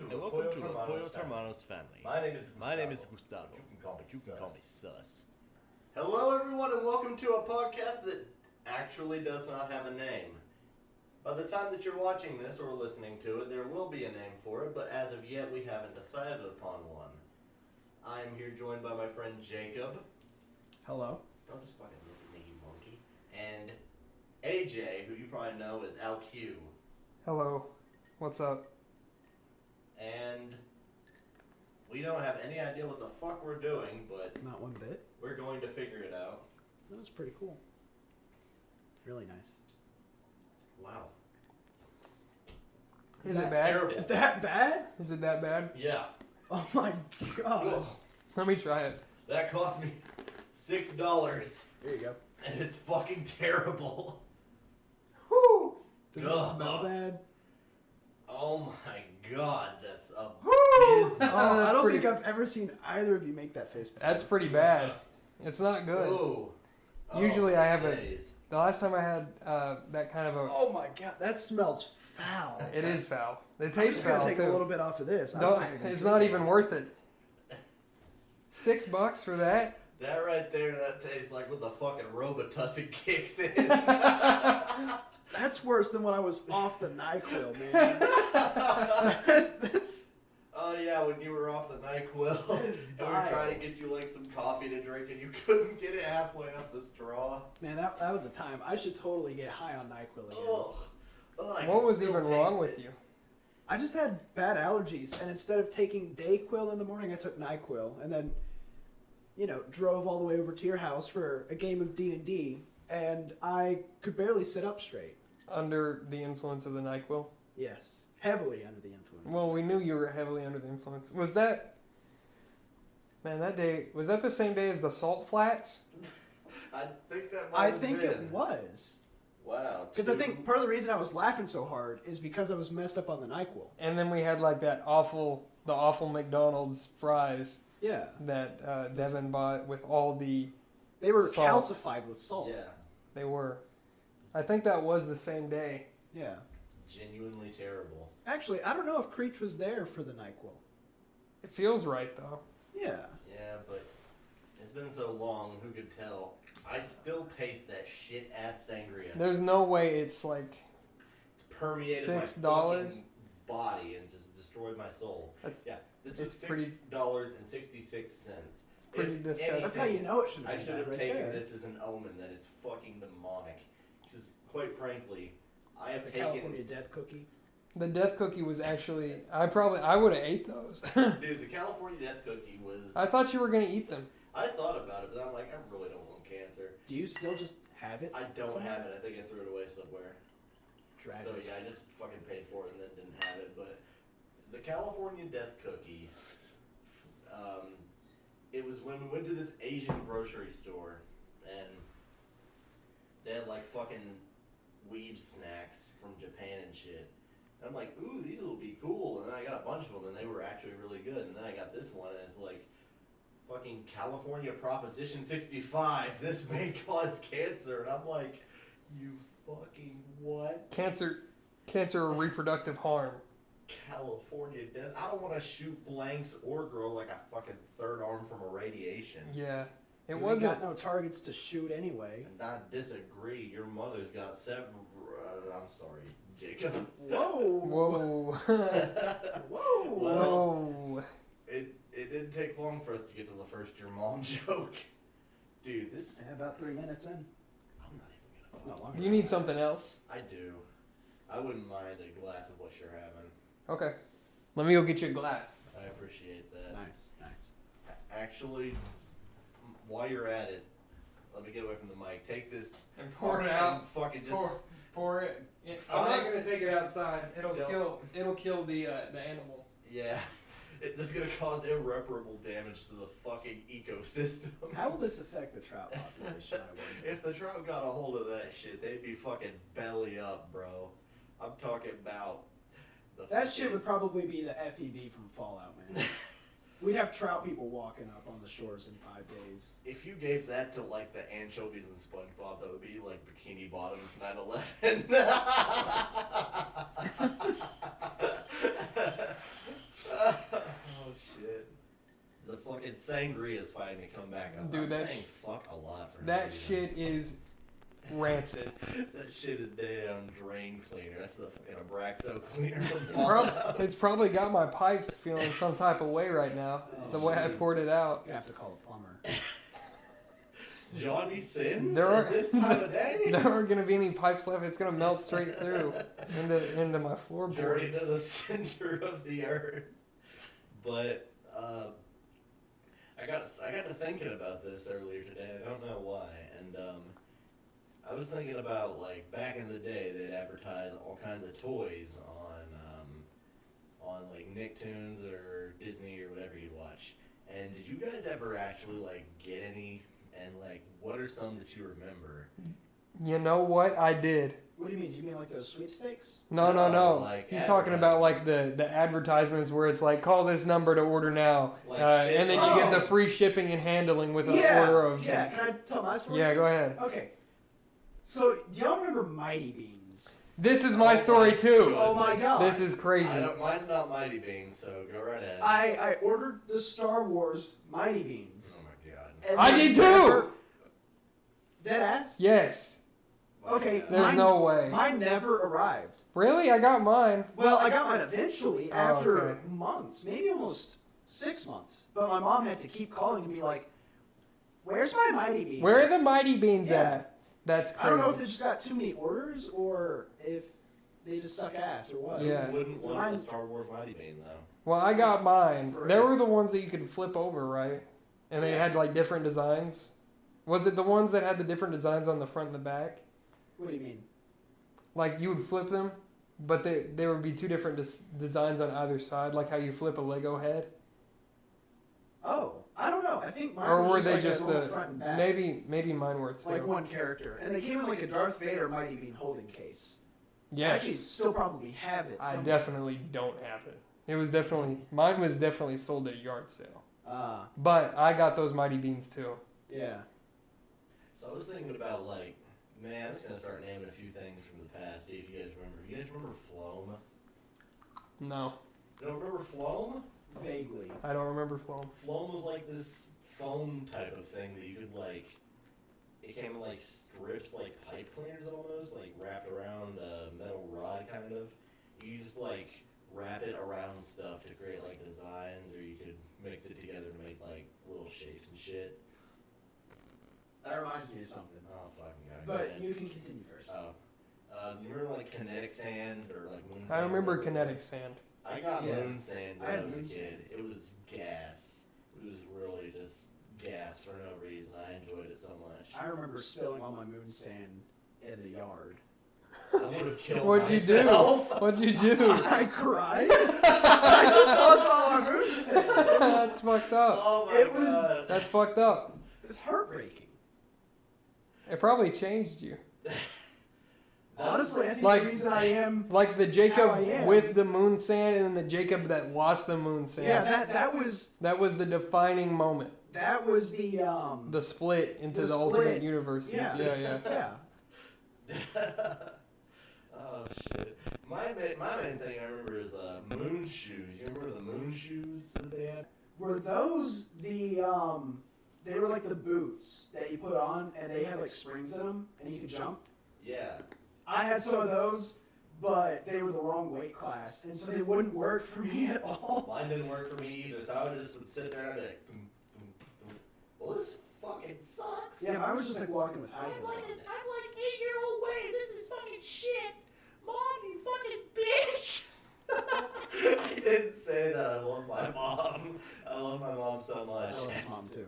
Los Pollos Hermanos family. My name is Gustavo. But you can call me Sus. Hello, everyone, and welcome to a podcast that actually does not have a name. By the time that you're watching this or listening to it, there will be a name for it, but as of yet, we haven't decided upon one. I am here joined by my friend Jacob. Hello. Don't just fucking look at me, you monkey. And AJ, who you probably know as Al Q. Hello. What's up? And we don't have any idea what the fuck we're doing, but Not one bit. we're going to figure it out. That was pretty cool. Really nice. Wow. Is it bad? Terrible. That bad? Is it that bad? Yeah. Oh my god. Ugh. Let me try it. That cost me $6, There you go. and it's fucking terrible. Whoo! Does Ugh. it smell bad? Oh my god, that's Woo! abysmal. Oh, that's I don't pretty- think I've ever seen either of you make that face before. That's pretty bad. It's not good. Ooh. Usually I have a- days. The last time I had that kind of a... Oh my god, that smells foul. It is foul. It I'm tastes just gonna foul, take too. a little bit off of this. I No, don't think I can it's drink not it. even worth it. $6 for that? That right there, that tastes like when the fucking Robitussin kicks in. That's worse than when I was off the NyQuil, man. That's Oh yeah, when you were off the NyQuil, That is and we were vile. trying to get you like some coffee to drink, and you couldn't get it halfway up the straw. man, that was a time. I should totally get high on NyQuil again. Ugh. Ugh, I What can was still even taste wrong it. with you? I just had bad allergies, and instead of taking Dayquil in the morning, I took NyQuil, and then, drove all the way over to your house for a game of D&D, and I could barely sit up straight. Under the influence of the NyQuil? Yes, heavily under the influence. Well, we knew you were heavily under the influence. Was that... Man, that day... Was that the same day as the Salt Flats? I think that might I have think been. it was. Wow. Because I think part of the reason I was laughing so hard is because I was messed up on the NyQuil. And then we had like the awful McDonald's fries Yeah. that Devin bought with all the... They were Salt. calcified with salt. Yeah. They were. I think that was the same day. Yeah. Genuinely terrible. Actually, I don't know if Creech was there for the NyQuil. It feels right though. Yeah. Yeah, but it's been so long, who could tell? I still taste that shit ass sangria. There's no way it's like It's permeated my $6? fucking body and just destroyed my soul. that's Yeah, this was It's pretty- $6.66. it's pretty If disgusting. anything, That's how you know it should I have should been have right taken there. this as an omen that it's fucking demonic. Because, quite frankly, I have The taken. California Death Cookie. The death cookie was actually I would have ate those. Dude, the California Death Cookie was. I thought you were gonna eat them. I thought about it, but I'm like, I really don't want cancer. Do you still just have it? I don't somewhere? have it. I think I threw it away somewhere. Tragic. So yeah, I just fucking paid for it and then didn't have it. But the California Death Cookie, it was when we went to this Asian grocery store and they had like fucking weed snacks from Japan and shit. And I'm like, ooh, these will be cool. And then I got a bunch of them and they were actually really good. And then I got this one and it's like fucking California Proposition 65. This may cause cancer. And I'm like, you fucking what? Cancer or reproductive harm. California death. I don't want to shoot blanks or grow like a fucking third arm from irradiation. Yeah. It We wasn't got no targets to shoot anyway. And I disagree. Your mother's got several. I'm sorry, Jacob. Whoa! Whoa. Whoa! Whoa. It didn't take long for us to get to the first your mom joke. Dude, this. About 3 minutes in. I'm not even gonna. Not long. You need something else? I do. I wouldn't mind a glass of what you're having. Okay. Let me go get you a glass. I appreciate that. Nice. Actually, while you're at it, let me get away from the mic. Take this And and fucking just. Pour it. I'm not gonna take it outside. It'll Don't. kill the animals. Yeah, this is gonna cause irreparable damage to the fucking ecosystem. How will this affect the trout population? I wonder? If the trout got a hold of that shit, they'd be fucking belly up, bro. I'm talking about the That shit would probably be the FEV from Fallout, man. We'd have trout people walking up on the shores in 5 days. If you gave that to like the anchovies in SpongeBob, that would be like Bikini Bottoms 9/11. It's Sangria's fighting to come back. I'm Dude, that saying fuck a lot for no That reason. shit is rancid. That shit is damn drain cleaner. That's the fucking Abraxo cleaner from Prob- Fallout. it's probably got my pipes feeling some type of way right now. The way I poured it out. You have to call a plumber. Johnny Sins There are- at this time of day? There aren't gonna be any pipes left. It's gonna melt straight through into my Journey floorboards. to the center of the earth. But I got to thinking about this earlier today. I don't know why, and I was thinking about like back in the day they'd advertise all kinds of toys on like Nicktoons or Disney or whatever you watch. And did you guys ever actually like get any? And like, what are some that you remember? You know what? I did. What do you mean? Do you mean like those sweepstakes? No. No, like He's talking about like advertisements. the advertisements where it's like, call this number to order now, Like and then you get the Oh. free shipping and handling with an Yeah. order of. Yeah. Can I tell my story? Yeah, go first? ahead. Okay. So, do y'all remember Mighty Beans? This is my Oh story my too. Oh my god. This is crazy. Mine's not Mighty Beans, so go right ahead. I ordered the Star Wars Mighty Beans. Oh my god. And I they did too! never- Dead ass? Yes. Okay, Yeah. There's Mine- no way. Mine never arrived. Really? I got mine. Well, I got mine eventually Oh, after okay. months, maybe almost 6 months. But my mom had to keep calling and be like, "Where's my Mighty Beans?" Where are the Mighty Beans Yeah. at? That's crazy. I don't know if they just got too many orders or if they just suck ass or what. Yeah. Who wouldn't want Mine- the Star Wars Mighty Bean though? Well, I got mine. For They real? were the ones that you could flip over, right? And they had like different designs. Was it the ones that had the different designs on the front and the back? What do you mean? Like you would flip them, but there would be two different designs on either side, like how you flip a Lego head. Oh, I don't know. I think mine Or was were just they like just a little front and back. maybe mine were too. Like one character. And they came in like a Darth Vader Mighty Bean holding case. I Yes. actually still probably have it I somewhere. definitely don't have it. It was definitely mine was definitely sold at a yard sale. Ah, But I got those Mighty Beans too. yeah. So I was thinking about like, man, I'm just gonna start naming a few things from the past. See if you guys remember. You guys remember Floam? No, You don't remember Floam? Vaguely. I don't remember Floam. Floam was like this foam type of thing that you could like. It came in like strips, like pipe cleaners almost, like wrapped around a metal rod kind of. You just like wrap it around stuff to create like designs, or you could mix it together to make like little shapes and shit. That reminds me of something. Oh fucking god. But you can continue first. Oh. You remember like kinetic sand or like moon sand? I remember whatever it kinetic was? sand. I got Yeah. moon sand I when I had was a moon kid. sand. It was gas. It was really just gas for no reason. I enjoyed it so much. I remember spilling all my moon sand in the yard. I would have killed What'd you do? myself. What'd you do? I cried. I just lost all my moon sand. It was, That's fucked up. Oh my It was- god. That's fucked up. it was heartbreaking. It probably changed you. Honestly, I think Like- the reason I am... Like the Jacob How I am. with the moon sand and then the Jacob that lost the moon sand. Yeah, that was the defining moment. the The split into The the, split. ultimate universes. Yeah. Yeah. yeah. Oh shit. My main thing I remember is moon shoes. You remember the moon shoes that they had? Were those the they were like the boots that you put on and they had like springs in them and you could jump? Yeah. I had some of those, but they were the wrong weight class, and so they wouldn't work for me at all. Mine didn't work for me either, so I would sit there and I'd be like, "Thum, thum, thum." Well, this fucking sucks. Yeah, mine was just like walking with high heels on. 8-year-old Wade. This is fucking shit. Mom, you fucking bitch. I didn't say that. I love my mom. I love my mom so I much. love his mom too.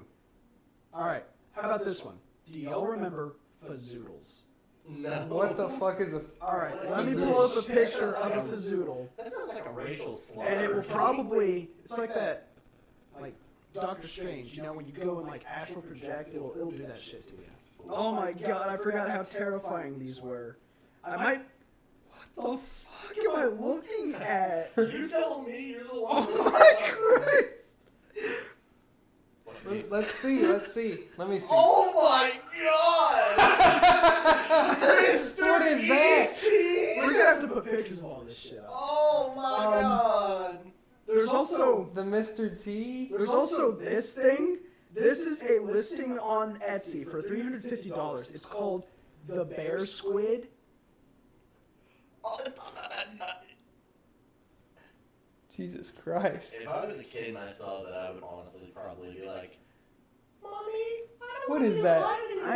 All right, how about this one? Do y'all remember Fazoodles? No. What the fuck is a? All right, What let me is pull up a this? picture That's of like a Fazoodle, That sounds like a racial slur. and it will probably it's like that, like Doctor Strange. You know, when you go and like astral project, it'll do that shit to you. Oh my god, I forgot how terrifying these were. I might. What the fuck am I looking at? You telling me you're the one? Oh my Christ! Let's see. Let's see. Let me see. Oh my god! Mr. What is that? E.T.! We're gonna have to put pictures of all this shit up. Oh my Um, god! There's There's also the Mr. T. There's also this thing. This is a listing on Etsy for $350. It's called the Bear Squid. Jesus Christ. If I was a kid and I saw that, I would honestly probably be like, "Mommy, What is that?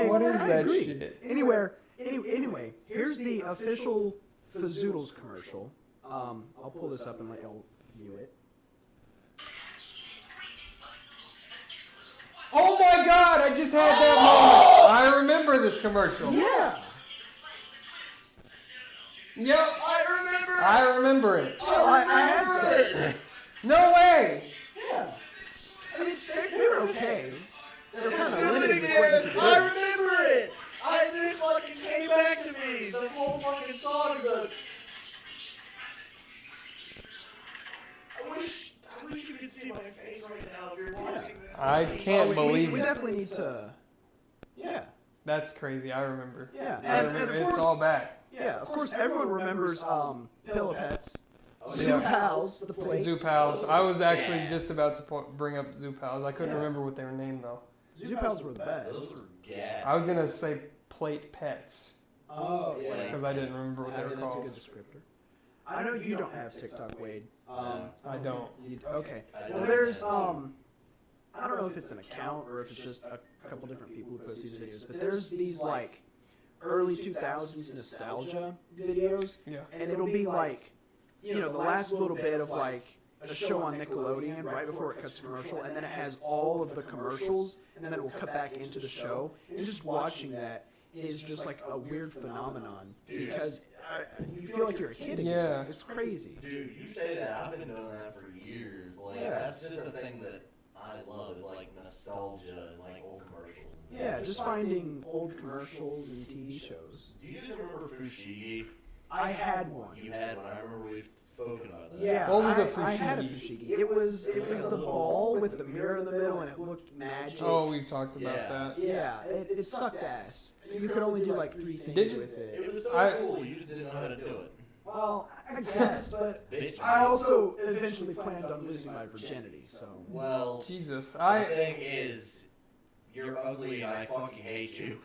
What is I that agree. shit? Anyway, here's the official Fazoodles commercial. I'll pull this up and let y'all view it. Oh my God! I just had that moment. I remember this commercial. Yeah. Yep. I remember it. Oh, I had some. No way. Yeah. I mean, they were okay. They were kind of limited with what you could do. remember it! It fucking came back to me! The whole fucking song, I wish you could see my face right now if you're watching this. I can't believe We it. definitely need to. Yeah. That's crazy. I remember. Yeah. I And remember. of It's course, all back. yeah, of course, everyone remembers Pillow Pets. Zoo Yeah. Pals, the plates. Zoo Pals. I was actually just about to bring up Zoo Pals. I couldn't Yeah. remember what they were named though. Zoo Pals were the best. Those were gas. I was gonna say Plate Pets Oh, yeah. because I didn't remember what I they were mean, that's a called. good descriptor. I know you don't have TikTok, Wade. I don't. Okay. I Well, don't there's either. I don't know if it's an account or if it's just a couple different people who post these videos, but there's these like early 2000s nostalgia videos, Yeah. and it'll be like, you know, the last little bit of like a show on Nickelodeon right before it cuts to commercial, and then it has all of the commercials, and then it will cut back into the show. And just watching that is just like a weird phenomenon because you feel like you're a kid again. Yeah. It's crazy. Dude, you say that. I've been doing that for years. Like, Yeah. that's just a thing that I love is like nostalgia and like old commercials. Yeah, just finding old commercials and TV shows. Do you guys remember Fushigi? I had one. You had one. I remember we've spoken about that. Yeah, What was a I had a fushigi? fushigi. It was the ball with the mirror in the middle, and it looked magic. Oh, we've talked about Yeah. that. Yeah, it sucked ass. You could only do like 3 things Did you? with It it. was so I- cool. You just didn't know how to do it. Well, I guess, but Bitch. I also eventually planned on losing my virginity, so. Well, Jesus. the thing is, you're ugly and I fucking hate you.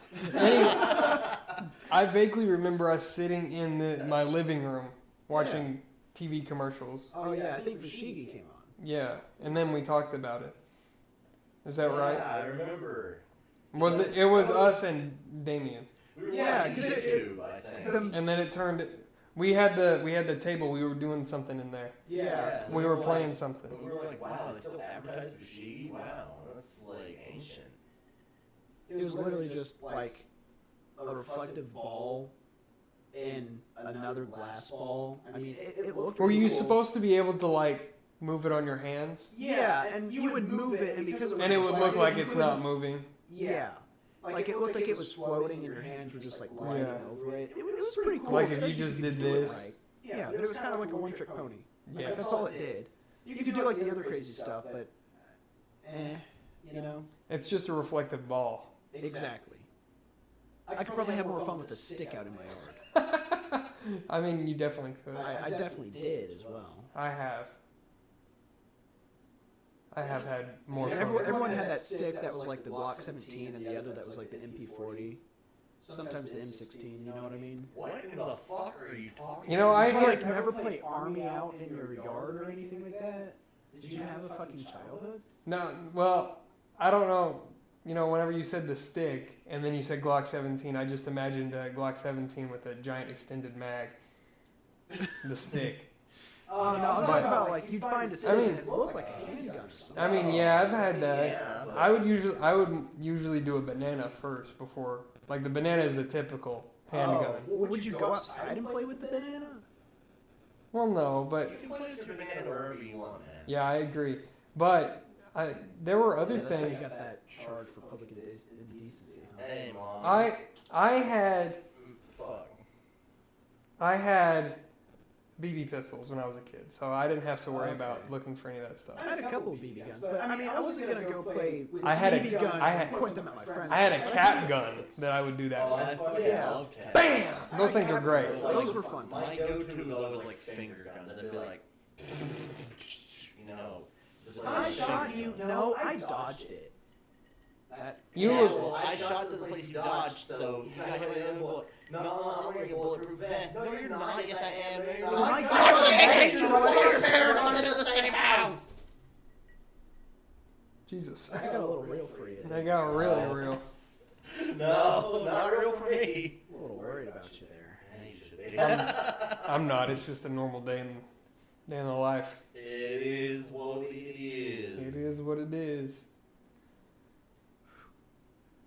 I vaguely remember us sitting in my living room watching TV commercials. Oh yeah, I think Fushigi came on. Yeah, and then we talked about it. Is that right? Yeah, I remember. Was it? It was us and Damien, We were Yeah, watching 'cause YouTube, I think. and then it turned. We had the table. We were doing something in there. Yeah. We were playing something. We were like, wow, they still advertise Fushigi? Wow, that's like ancient. It was literally just like a reflective ball in another glass ball. I mean, it looked. Were really you cool. supposed to be able to like move it on your hands, Yeah, and you would move it, and because it was and it would look reflective, like you it's not couldn't- moving? Yeah. Like it looked like it was floating, and your hands were just like gliding Yeah. over it. It was pretty cool. Like if you especially just could did do it this. right. Yeah, but it was kind of like a one-trick pony. Yeah. Like, that's all it did. You could do like the other crazy stuff, but you know. It's just a reflective ball. Exactly. I could probably have more fun with a stick out in my yard. I mean, you definitely could. I definitely did as well. I have. I have had more And fun. everyone had that stick that was like the Glock 17, and the other that was like the MP40. Sometimes the M16. You know what I mean? What in the fuck are you talking You know, about? I Did you had- like never play Army out in your yard or anything like that? Did you have a fucking childhood? No, well, I don't know. You know, whenever you said the stick and then you said Glock 17, I just imagined a Glock 17 with a giant extended mag. The stick. Oh no, I'm talking about like you'd find a stick I mean- and it looked like a handgun or something. I mean, yeah, I've had that. Yeah, but- I would usually do a banana first before, like the banana is the typical handgun. Oh, would you go outside and play with the banana? Well, no, but You can play with your banana wherever you want, man. yeah, I agree. But there were other Yeah, that's how you things. got that charge for public indecency. Huh? Hey, mom. I had Fuck. BB pistols when I was a kid, so I didn't have to worry about Okay. looking for any of that stuff. I had a couple of BB guns, but I mean, I wasn't gonna go play with I had a- BB guns I and had- point them at my friends. I had a But cat had gun sticks. that I would do that Oh, with. I fucking Yeah. loved cat. Bam! Those things are great. Those were fun. My go-to was always like finger guns. I'd be like, you know, I dodged it. That, You Yeah, look. well, I shot to the place you dodged, so you got hit by the other bullet. No, I'm wearing a bulletproof vest. No, you're not. Yes, I am. No, you're Oh not. my Oh, God. shit, Hey, you so fucking parents are in the same house. Jesus. I got a little real for you. They got really real. No, not real for me. I'm a little worried about you there. Yeah, you should be. I'm not. It's just a normal day in the life. It is what it is. It is what it is.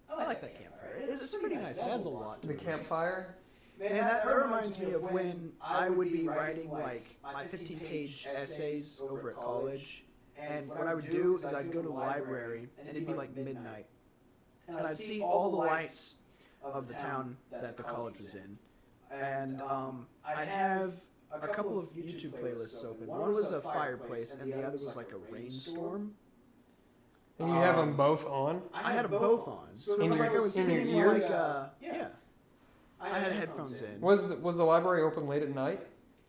I like that campfire. It's pretty nice. It adds a lot to The it. campfire. Man, that reminds me of when I would be writing like my 15-page essays over at college, and what I would do is I'd go to the library, and it'd be like midnight, and I'd see all the lights of the town that the college was in, and I'd have a couple of YouTube playlists open. One was a fireplace, and the other was like a rainstorm. And you have them both on. I had them both on, so it In was your- like I was in your sitting ears? like yeah. I had headphones in. Was the library open late at night?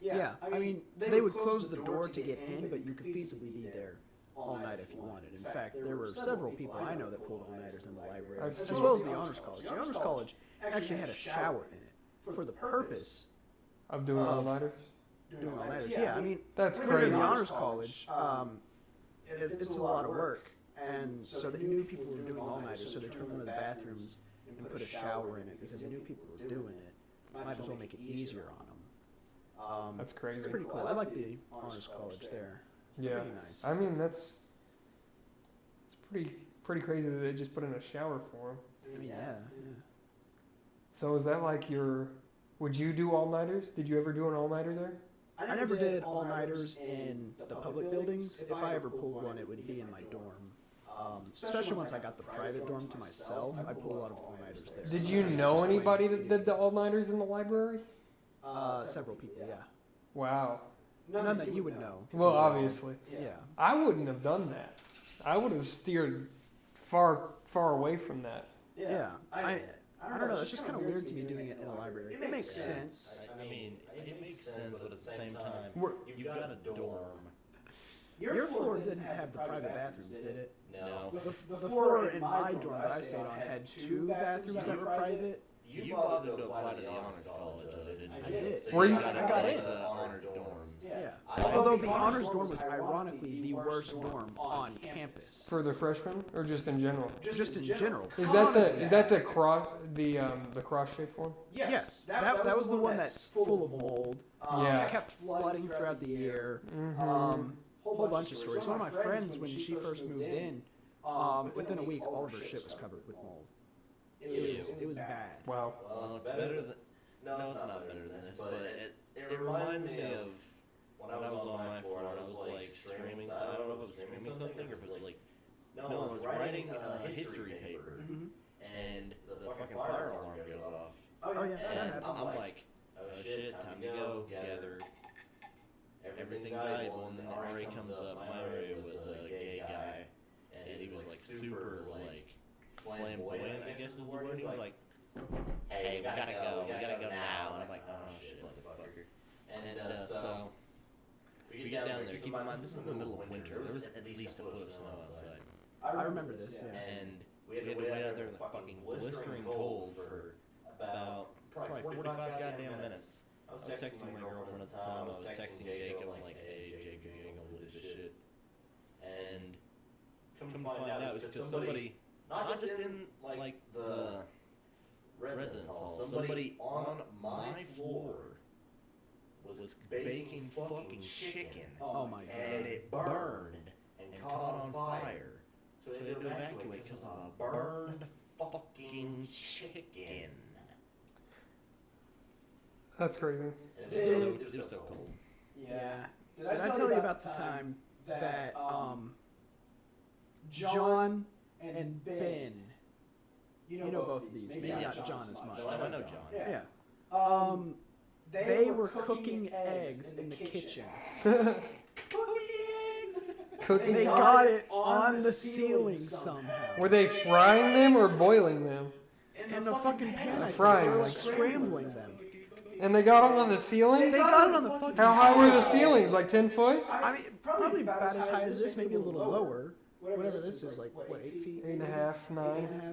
Yeah, I mean, they would close the door to get in, but you could feasibly be there all night if you wanted. In fact, there were several people I know that pulled all-nighters in the library, I've as seen- well as the Honors College. The Honors College actually had a shower in it for the purpose Of doing Of- all-nighters? of doing all-nighters. Yeah, I mean, That's when you're in crazy. the Honors College, it's a lot of work, and so they knew people were doing all-nighters, so they turned one of the bathrooms and put a shower in it because they knew people were doing it. Might as well make it easier on them. That's crazy. It's pretty cool. I like the Honors College there. Yeah. Pretty nice. I mean, it's pretty crazy that they just put in a shower for them. I mean, yeah. So is that like would you do all-nighters? Did you ever do an all-nighter there? I never did all-nighters in the public buildings. If I ever pulled one, it would be in my dorm. Especially once I got the private dorm to myself, I pulled a lot of all-nighters there. Did you know anybody that did the all-nighters in the library? Several people, yeah. Wow. None that you would know. Well, obviously. Yeah. I wouldn't have done that. I would have steered far away from that. Yeah. I don't know. It's just kind of weird to be doing it in a library. It makes sense. I mean, it makes sense, but at the same time, We're- you've got a dorm. Your floor didn't have the private bathrooms, did it? No. The floor in my dorm that I stayed on had 2 bathrooms that were private. You bothered to apply to the honors college, though, didn't you? I did. So Were you you- got I got into in. the honors dorms. Yeah. Although the honors dorm was ironically the worst dorm on campus. For the freshmen or just in general? Just in general. Is that the cross shaped one? Yes, that was the one that's full of mold. Yeah. Kept flooding throughout the year. Mm-hmm. Whole bunch of stories. One of my friends, when she first moved in, within a week, all of her shit was covered with mold. It was bad. Wow. Well, it's better than. No, it's not better than this, but it reminded me of when I was on my floor and I was like streaming. So I don't know if it was streaming something or if it was like. No, I was writing a history paper and the fucking fire alarm goes off. Oh yeah, that And happened. I'm like, oh shit, time to go, gather everything valuable, and then the RA comes up. My RA was a gay guy, and he was like super like flamboyant, I guess is the word. He was like, hey, we gotta go now. And I'm like, oh shit, motherfucker. And so we get down there. Keep in mind, this is in the middle of winter. There was at least a foot of snow outside. I remember this. Yeah. And we had to wait out there in the fucking blistering cold for about probably 45 goddamn minutes. I was texting my girlfriend at the time. I was texting Jacob. I'm like, hey, Jacob, you ain't gonna believe this shit. And come to find out, it was because somebody, not just in like the residence hall, somebody on my floor was baking fucking chicken. Oh my And god. it burned and caught on fire. So they had to evacuate because of a burned fucking chicken. That's crazy. It was so cold. Yeah. Did I tell you about the time that John and Ben, you know both of these, maybe not John as much. I know John. Yeah. They were cooking eggs in the kitchen. Cooking. They got it on the ceiling somehow. Were they frying them or boiling them? In the fucking pan, I think. Frying, They were like- scrambling them. And they got them on the ceiling? They got it on the fucking How high were the ceiling. ceilings? Like 10 foot? I mean, probably about as high as this, maybe a little lower. whatever this is, like, what, 8 feet? 8.5, 9.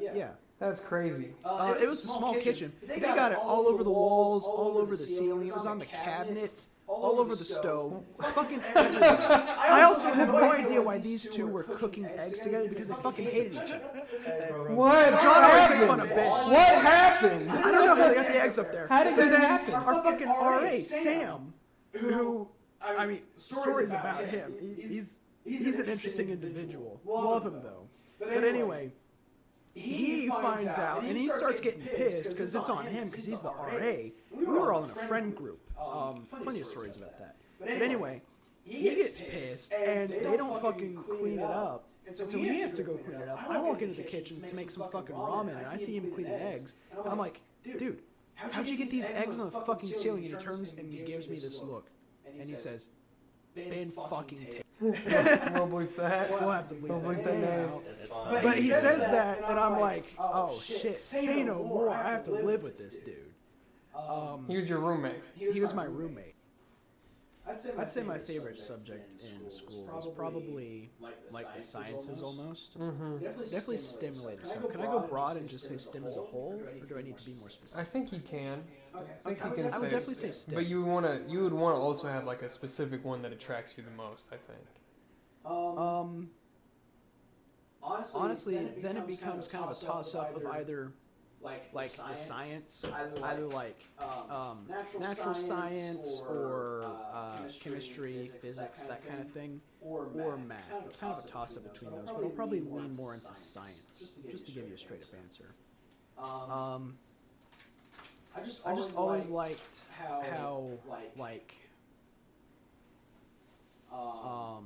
8.5? Yeah. That's crazy. It was a small kitchen. They got it all over the walls, all over the ceiling. It was on the cabinets, all over the stove, fucking everywhere. I also have no idea why these two were cooking eggs together because they fucking hated each other. What John always happened? made fun of Ben. What happened? I don't know how they got the eggs up there. How did But this then happen? Our fucking RA, Sam, who, I mean, stories about him. He's an interesting individual. Love him though. But anyway, he finds out and he starts getting pissed because it's on him because he's the RA. We were all in a friend group. Plenty of stories about that. But anyway, he gets pissed and they don't fucking clean it up. And so he has to go clean it up. I walk into the kitchen to make some fucking ramen and I see him cleaning eggs. And I'm like, dude, how'd you get these eggs on the fucking ceiling? And he turns and he gives me this look. And he says, Ben fucking Tate. We'll bleep that. We'll have to bleep We'll bleep that that name name. out. It's fine. But he says that, and I'm like, oh shit, say no more. I have to live with this dude. He was your roommate. He was my roommate. I'd say my favorite subject in school was probably like the sciences almost. Mm-hmm. Definitely STEM related stuff. Can I go broad and just say STEM as a whole, or do I need to be more I specific? think you can. I think you can I would say. definitely say STEM. But you would want to also have like a specific one that attracts you the most. I think. Honestly, then it becomes kind of a toss-up of either like the science, either like natural science or chemistry, physics, that kind of thing, or math. It's kind of a toss-up between those, but I'll probably lean more into science, just to give you a straight-up answer. I just always liked how like I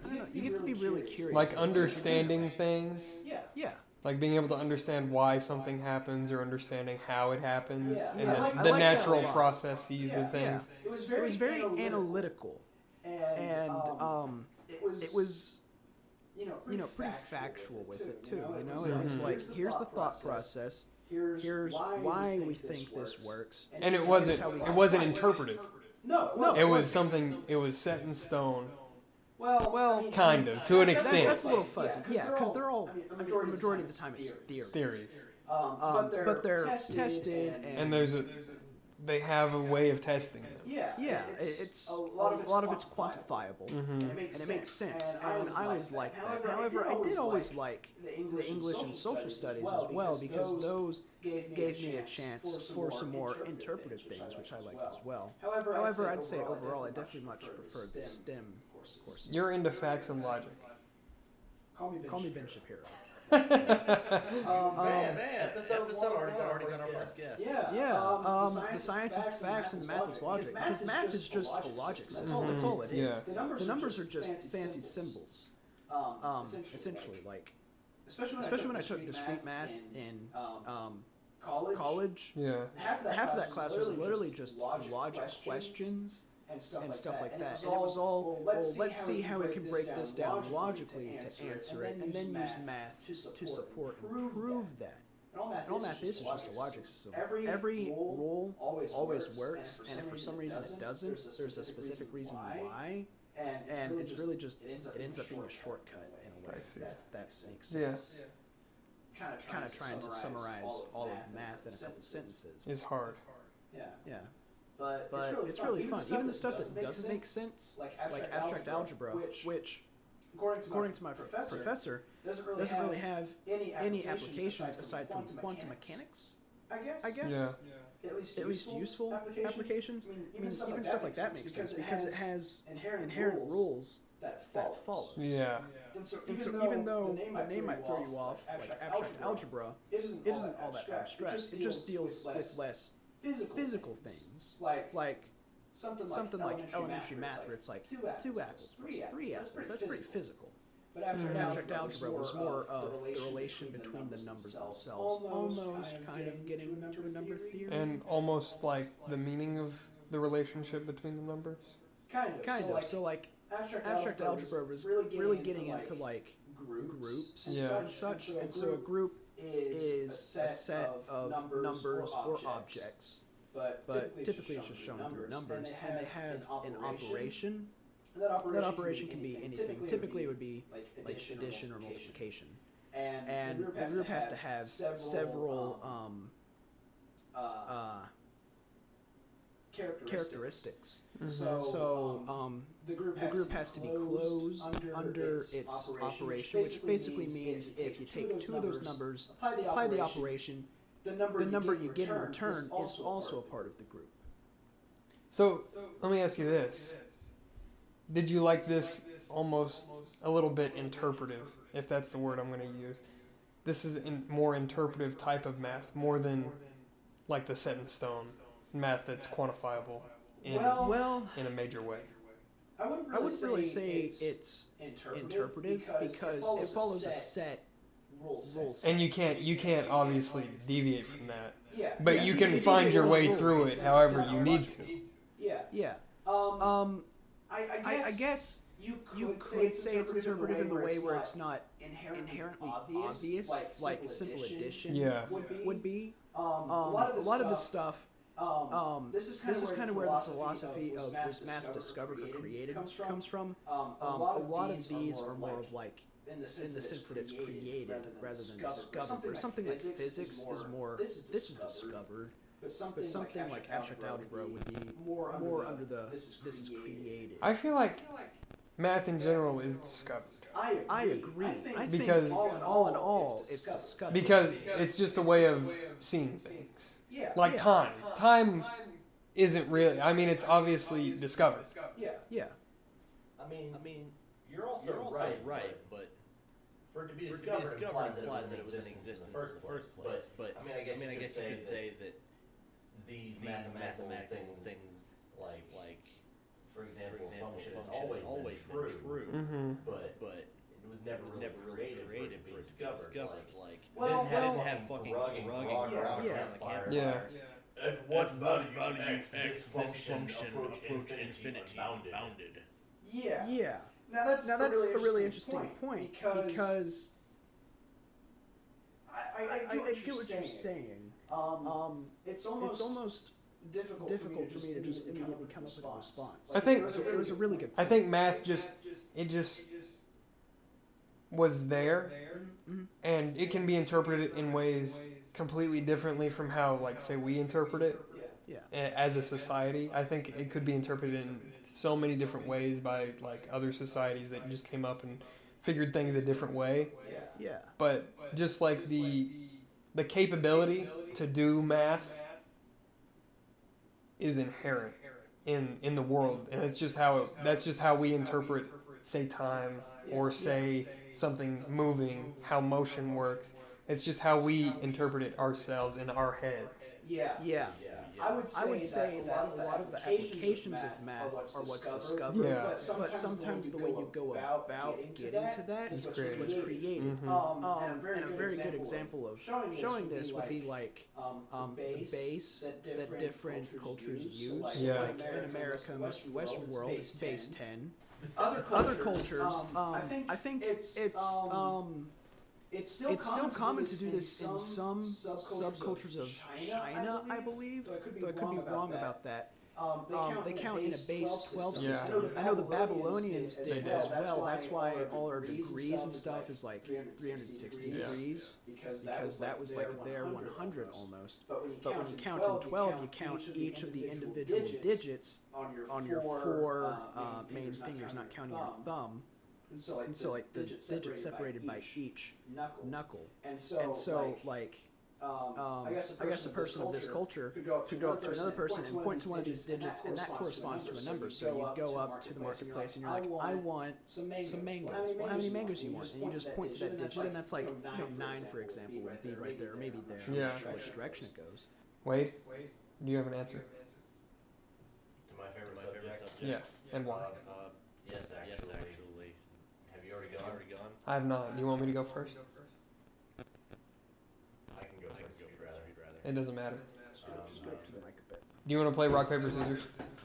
don't know. You get to be really curious. Like understanding things. Yeah. Like being able to understand why something happens or understanding how it happens and I like the that a natural lot. processes and things. It was very analytical, and it was pretty factual with it too. It was like, here's the thought process. Here's why we think this works. And it wasn't interpretive. No, It was something. It was set in stone. Well, Kind of, to an extent. That's a little fuzzy. Yeah, because they're all. I mean, the majority of the time it's theories. Theories. But they're tested and they have a way of testing them. yeah, it's a lot of it's quantifiable, and it makes sense. And I always liked that. However, I did always like the English and social studies as well because those gave me a chance for some more interpretive things, which I liked as well. However, I'd say overall I definitely much preferred the STEM courses. You're into facts and logic. Call me Ben Shapiro. Man, episode already got our first guest. The science is facts and the math is logic. Because math is just a logic system. That's all it is. Yeah. The numbers are just fancy symbols. Essentially, like, especially when I took discrete math in college. Yeah. Half of that class was literally just logic questions and stuff like that. And it was all, well, let's see how we can break this down logically to answer it, and then use math to support and prove that. And all math is just a logic system. Every rule always works, and if for some reason it doesn't, there's a specific reason why, and it's really just, it ends up being a shortcut in a way that makes sense. Yeah. Kind of trying to summarize all of math in a couple sentences. It's hard. Yeah. But it's really fun. Even the stuff that doesn't make sense, like abstract algebra, which according to my professor, doesn't really have any applications aside from quantum mechanics, I guess. Yeah. At least useful applications. I mean, even stuff like that makes sense because it has inherent rules that follow. Yeah. And so even though the name might throw you off, like abstract algebra, it isn't all that abstract. It just deals with less physical things, like something like elementary math where it's like 2 apples plus 3 apples. That's pretty physical. But abstract algebra was more of the relation between the numbers themselves, almost kind of getting to a number theory. And almost like the meaning of the relationship between the numbers. Kind of. So like abstract algebra was really getting into like groups and such. And so a group is a set of numbers or objects, but typically it's just shown through numbers, and they have an operation, That operation can be anything. Typically, it would be like addition or multiplication. And the group has to have several characteristics. So the group has to be closed under its operation, which basically means if you take two of those numbers, apply the operation, the number you get in return is also a part of the group. So let me ask you this: did you like this almost a little bit interpretive, if that's the word I'm going to use? This is more interpretive type of math, more than like the set in stone math that's quantifiable in a major way. I wouldn't really say it's interpretive because it follows a set rule set. And you can't obviously deviate from that. Yeah. But you can find your way through it however you need to. Yeah. I guess you could say it's interpretive in the way where it's not inherently obvious, like simple addition would be. A lot of this stuff. This is kind of where the philosophy of was math discovered or created comes from. A lot of these are more of like in the sense that it's created rather than discovered. Something like physics is more this is discovered. But something like abstract algebra would be more under the this is created. I feel like math in general is discovered. I agree. I think because all in all, it's discovered. Because it's just a way of seeing things. Like time. Time isn't really. I mean, it's obviously discovered. Yeah. I mean, you're also right, but for it to be discovered implies that it was in existence in the first place. But I mean, I guess you could say that these mathematical things, like for example, a function has always been true, Mm-hmm. but it was never really created for discovered. Like didn't have fucking rug and rock around the campfire. Yeah. At what value X this function approach infinity bounded? Yeah. Now that's a really interesting point because I get what you're saying. It's almost difficult for me to just immediately come up with a response. I think it was a really good point. I think math just was there, and it can be interpreted in ways completely differently from how, like, say, we interpret it. As a society, I think it could be interpreted in so many different ways by like other societies that just came up and figured things a different way. Yeah. But just like the capability to do math is inherent in the world, and that's just how we interpret, say, time or say something moving, how motion works. It's just how we interpret it ourselves in our heads. Yeah. I would say that a lot of the applications of math are what's discovered, but sometimes the way you go about getting to that is what's created. And a very good example of showing this would be like the base that different cultures use. Yeah. Like in America, most of the Western world, it's base 10. Other cultures, I think it's still common to do this in some subcultures of China, I believe, though I could be wrong about that. They count in a base 12 system. I know the Babylonians did as well. That's why all our degrees and stuff is like 360 degrees, because that was like their 100 almost. But when you count in 12, you count each of the individual digits on your four main fingers, not counting your thumb. And so like the digits separated by each knuckle. And so like I guess a person of this culture could go up to another person and point to one of these digits, and that corresponds to a number. So you go up to the marketplace and you're like, I want some mangoes. Well, how many mangoes do you want? And you just point to that digit, and that's like 9, for example, would be right there, or maybe there. I'm not sure which direction it goes. Wade, do you have an answer? To my favorite subject? Yeah, and why? Yes, actually. Have you already gone? I have not. Do you want me to go first? I can go first if you'd rather. It doesn't matter. Just go up to the mic a bit. Do you want to play rock, paper, scissors?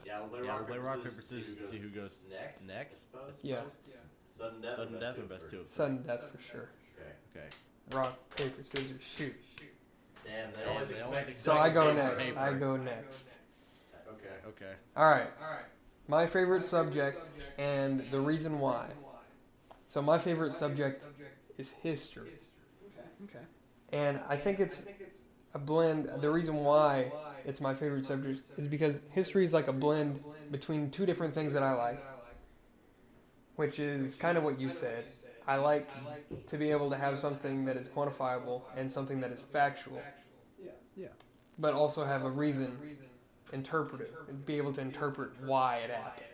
Yeah, we'll play rock, paper, scissors to see who goes next. I suppose. Yeah. Sudden death or best two. Sudden death for sure. Okay. Rock, paper, scissors, shoot. Damn, they always expect. So I go paper. next. I go next. Okay. All right. My favorite subject and the reason why. So my favorite subject is history. Okay. And I think it's a blend. The reason why it's my favorite subject is because history is like a blend between two different things that I like, which is kind of what you said. I like to be able to have something that is quantifiable and something that is factual, Yeah. but also have a reason, interpretive, and be able to interpret why it happened.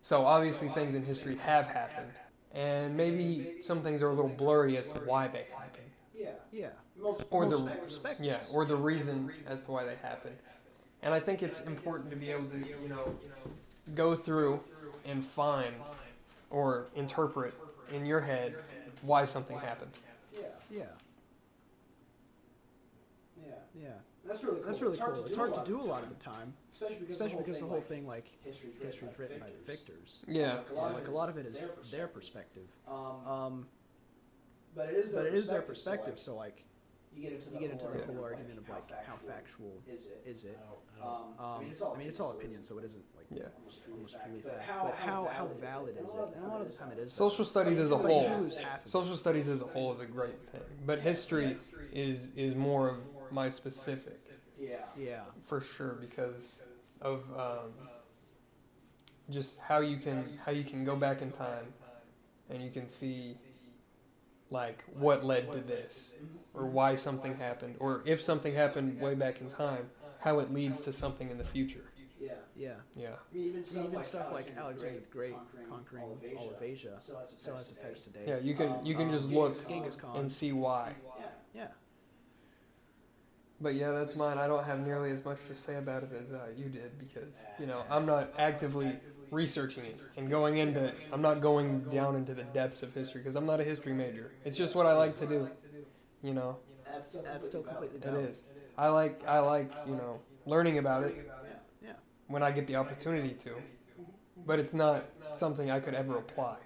So obviously things in history have happened, and maybe some things are a little blurry as to why they happened. Yeah. Or the Multiple perspectives. yeah, or the reason as to why they happened. And I think it's important to be able to, go through and find or interpret in your head why something happened. Yeah. That's really cool. It's hard to do a lot of the time, especially because the whole thing, like, history's written by the victors. Yeah. Like, a lot of it is their perspective. But it is their perspective, so, like, you get into the whole argument of, like, how factual is it? I mean, it's all opinion, so it isn't, like, Yeah. almost truly fact. But how valid is it? And a lot of the time it is. Social studies as a But you do whole. lose half of it. Social studies as a whole is a great thing, but history is more of my specific. Yeah. For sure, because of just how you can go back in time and you can see like what led to this or why something happened, or if something happened way back in time, how it leads to something in the future. Yeah. Yeah. Even stuff like Alexander the Great conquering all of Asia still has effects today. Yeah, you can just look Genghis Khan. and see why. Yeah. But yeah, that's mine. I don't have nearly as much to say about it as you did because, I'm not actively researching it and going into I'm not going down into the depths of history because I'm not a history major. It's just what I like to do, That's still completely It valid. is. I like, learning about it Yeah. when I get the opportunity to. But it's not something I could ever apply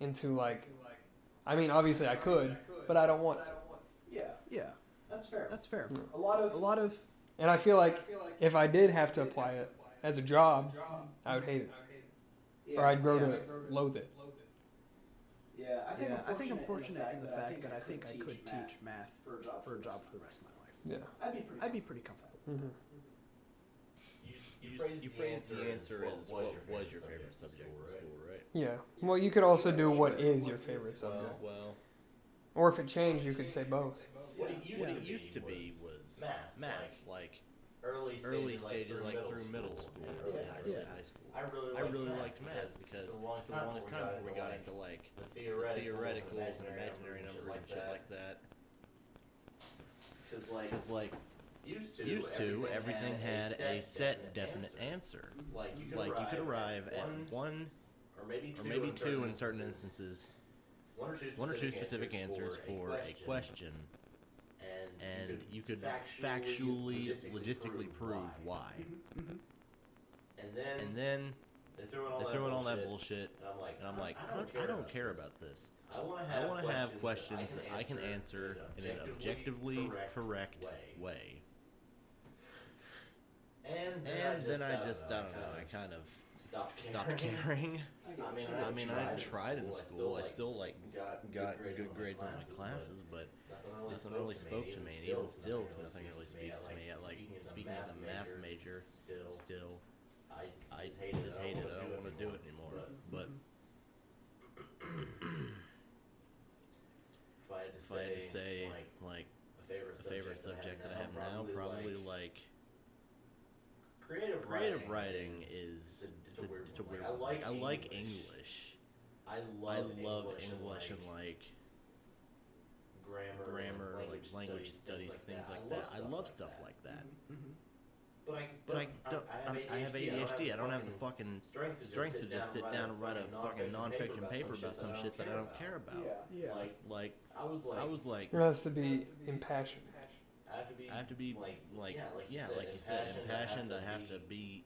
into obviously I could, but I don't want to. Yeah. That's fair. Yeah. A lot of And I feel like if I did have to apply it as a job, I would hate it. Or I'd grow to loathe it. I think I'm fortunate in the fact that I think I could teach math for a job for the rest of my life. Yeah. I'd be pretty comfortable. Mm-hmm. You phrased the answer as what was your favorite subject in school, right? Yeah. Well, you could also do what is your favorite subject. Well, Or if it changed, you could say both. What what it used to be was math, like early stages, like through middle school, early high school. I really liked math because for the longest time before we got into like the the theoreticals and imaginary numbers and shit like that. Because like used to, everything had a set definite answer. Like you could arrive at one or maybe two in certain instances, one or two specific answers for a question, and you could factually, logistically prove why. And then they throw in all that bullshit, and I'm like, I don't care about this. I want to have questions that I can answer in an objectively correct way. And then I just, I don't know, I kind of stopped caring. I mean, I tried in school. I still got good grades on my classes, but this one really spoke to me, and even still, nothing really speaks to me. Speaking as a math major, still, I just hate it. I don't want to do it anymore. But if I had to say, like, a favorite subject that I have now, probably like creative writing is it's a weird one. I like English. I love English and like grammar, like language studies, things like that. I love stuff like that. But I have ADHD. I don't have the fucking strength to just sit down and write a fucking nonfiction paper about some shit that I don't care about. Like I was like, It has to be impassioned. I have to be like you said, impassioned. I have to be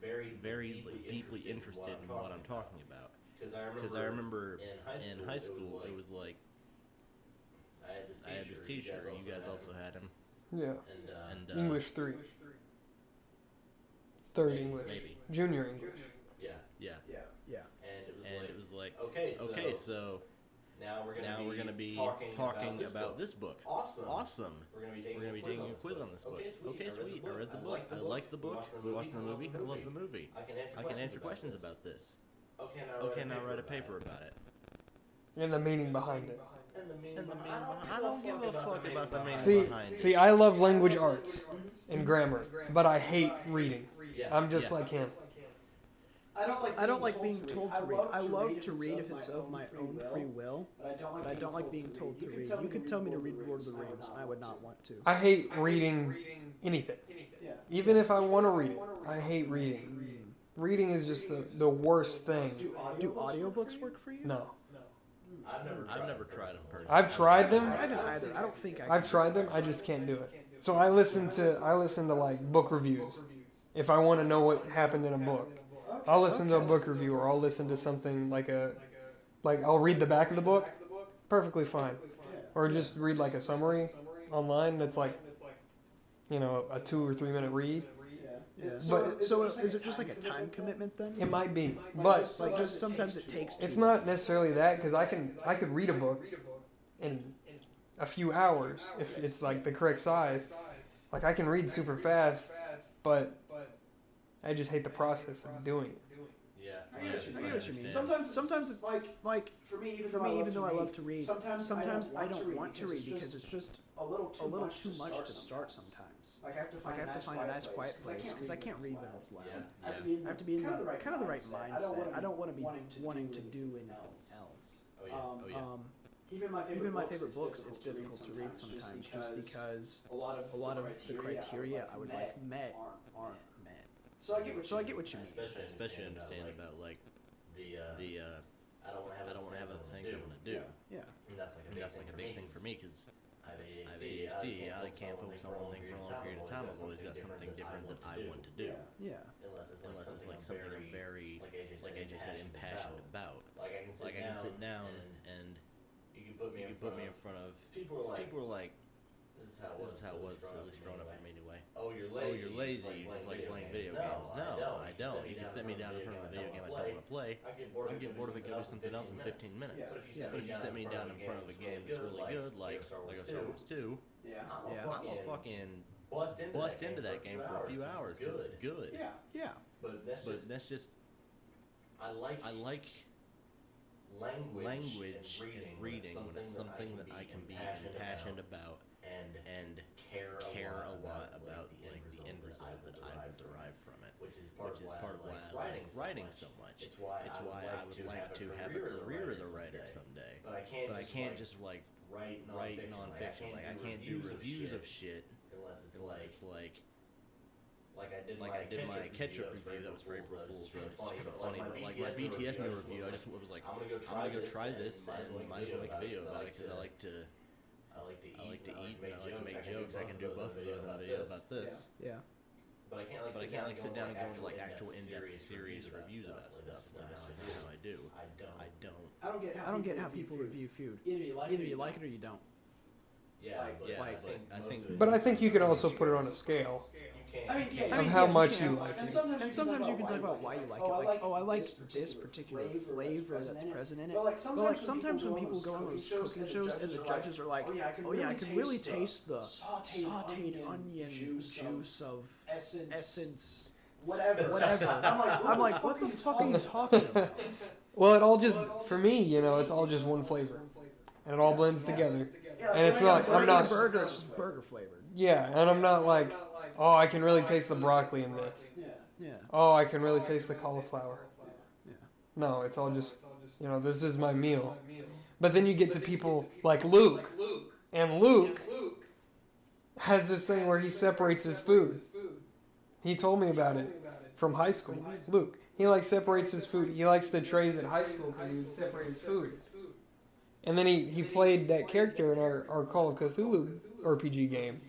very deeply interested in what I'm talking about. Because I remember in high school, it was like I had this teacher. You guys also had him. Yeah. And English 3. third English, maybe. junior English. Yeah. Yeah. Yeah. And It was like, okay, so now we're now gonna be talking about this book. Awesome. We're gonna be taking a quiz on this book. Okay, sweet. I read the book. I like the book. We watched the movie. I love the movie. I can answer questions about this. Okay, now write a paper about it. And the meaning behind it. And the I don't give a fuck about the meaning See, behind it. see, I love language arts and grammar, but I hate reading. I'm just Yeah. like him. I don't like being told to read. I love to read if it's of my own free will, but I don't like being told to read. You could tell me to read Lord of the Rings, and I would not want to. I hate reading anything. Even if I want to read it, I hate reading. Reading is just the worst thing. Do audiobooks work for you? No. I've never tried them personally. I've tried them. I haven't either. I don't think I've tried them. I just can't do it. So I listen to like book reviews. If I want to know what happened in a book, I'll listen to a book review, or I'll listen to something like I'll read the back of the book. Perfectly fine. Or just read like a summary online that's like, a 2 or 3 minute read. Yeah. But So is it just like a time commitment then? it might be, but Like just sometimes it takes. it's too not necessarily that, because I could read a book in a few hours if it's like the correct size. Like I can read super fast, but I just hate the process of doing it. Yeah. I get what you mean. understand. Sometimes it's like for me, even though I love to read, sometimes I don't want to read because it's just a little too much to start sometimes. Like I have to find a nice quiet place because I can't read when it's loud. Yeah. I have to be in kind of the right mindset. I don't want to be wanting to do anything else. Oh yeah. Even my favorite books, it's difficult to read sometimes just because a lot of the criteria I would like met aren't met. So I get what you mean. Especially understand about like the I don't want to have other things I want to do. Yeah. And that's like a big thing for me because I have ADHD. I can't focus on one thing for a long period of time. I've always got something different that I want to do. Yeah. Unless it's like something I'm very, like AJ said, impassioned about. Like I can sit down and you can put me in front of people are like, this is how it was at least growing up for me anyway. Oh, you're lazy. You just like playing video games. No, I don't. You can sit me down in front of a video game I don't want to play. I get bored of it. Go do something else in 15 minutes. But if you sit me down in front of a game that's really good, like Star Wars 2, I'll fucking bust into that game for a few hours because it's good. Yeah. But that's just I like language and reading when it's something that I can be passionate about and care a lot about like the end result that I would derive from it, which is part of why I like writing so much. It's why I would like to have a career as a writer someday. But I can't just like write nonfiction. Like I can't do reviews of shit unless it's like I did my ketchup review that was for April Fool's. That was kind of funny, but like my BTS meal review, I just was like, I'm gonna go try this and might as well make a video about it because I like to eat and I like to make jokes. I can do both of those in a video about this. Yeah. But I can't like sit down and go into like actual in-depth serious reviews about stuff. Like that's just how I do. I I don't get how people review food. Either you like it or you don't. Yeah, But I think you could also put it on a scale of how much you like And it. sometimes you can talk about why you like it. Like, oh, I like this particular flavor that's present in it. But like sometimes when people go on those cooking shows and the judges are like, oh yeah, I can really taste the sauteed onion juice of essence, whatever. I'm like, what the fuck are you talking about? Well, it all just, for me, it's all just one flavor. And it all blends together. And it's not, I'm not, burger, it's just burger flavored. yeah, and I'm not like, oh, I can really taste the broccoli in this. Yeah. Oh, I can really taste the cauliflower. Yeah. No, it's all just, this is my meal. But then you get to people like Luke. And Luke has this thing where he separates his food. He told me about it from high school. Luke. He separates his food. He likes the trays at high school because he would separate his food. And then he played that character in our Call of Cthulhu RPG game